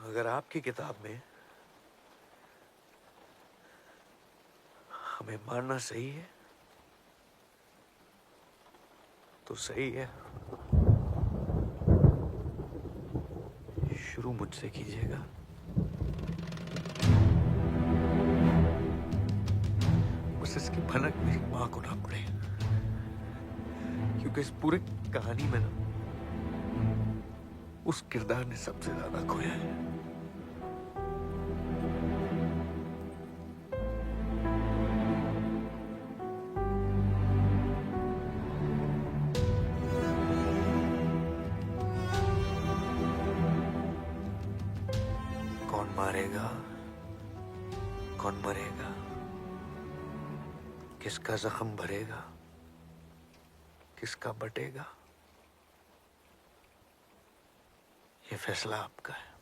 अगर आपकी किताब में हमें मारना सही है तो सही है। शुरू मुझसे कीजिएगा। बस इसकी भनक मेरी मां को ना पड़े, क्योंकि इस पूरी कहानी में ना उस किरदार ने सबसे ज्यादा खोया है। कौन मारेगा, कौन मरेगा, किसका जख्म भरेगा, किसका बटेगा, ये फैसला आपका है।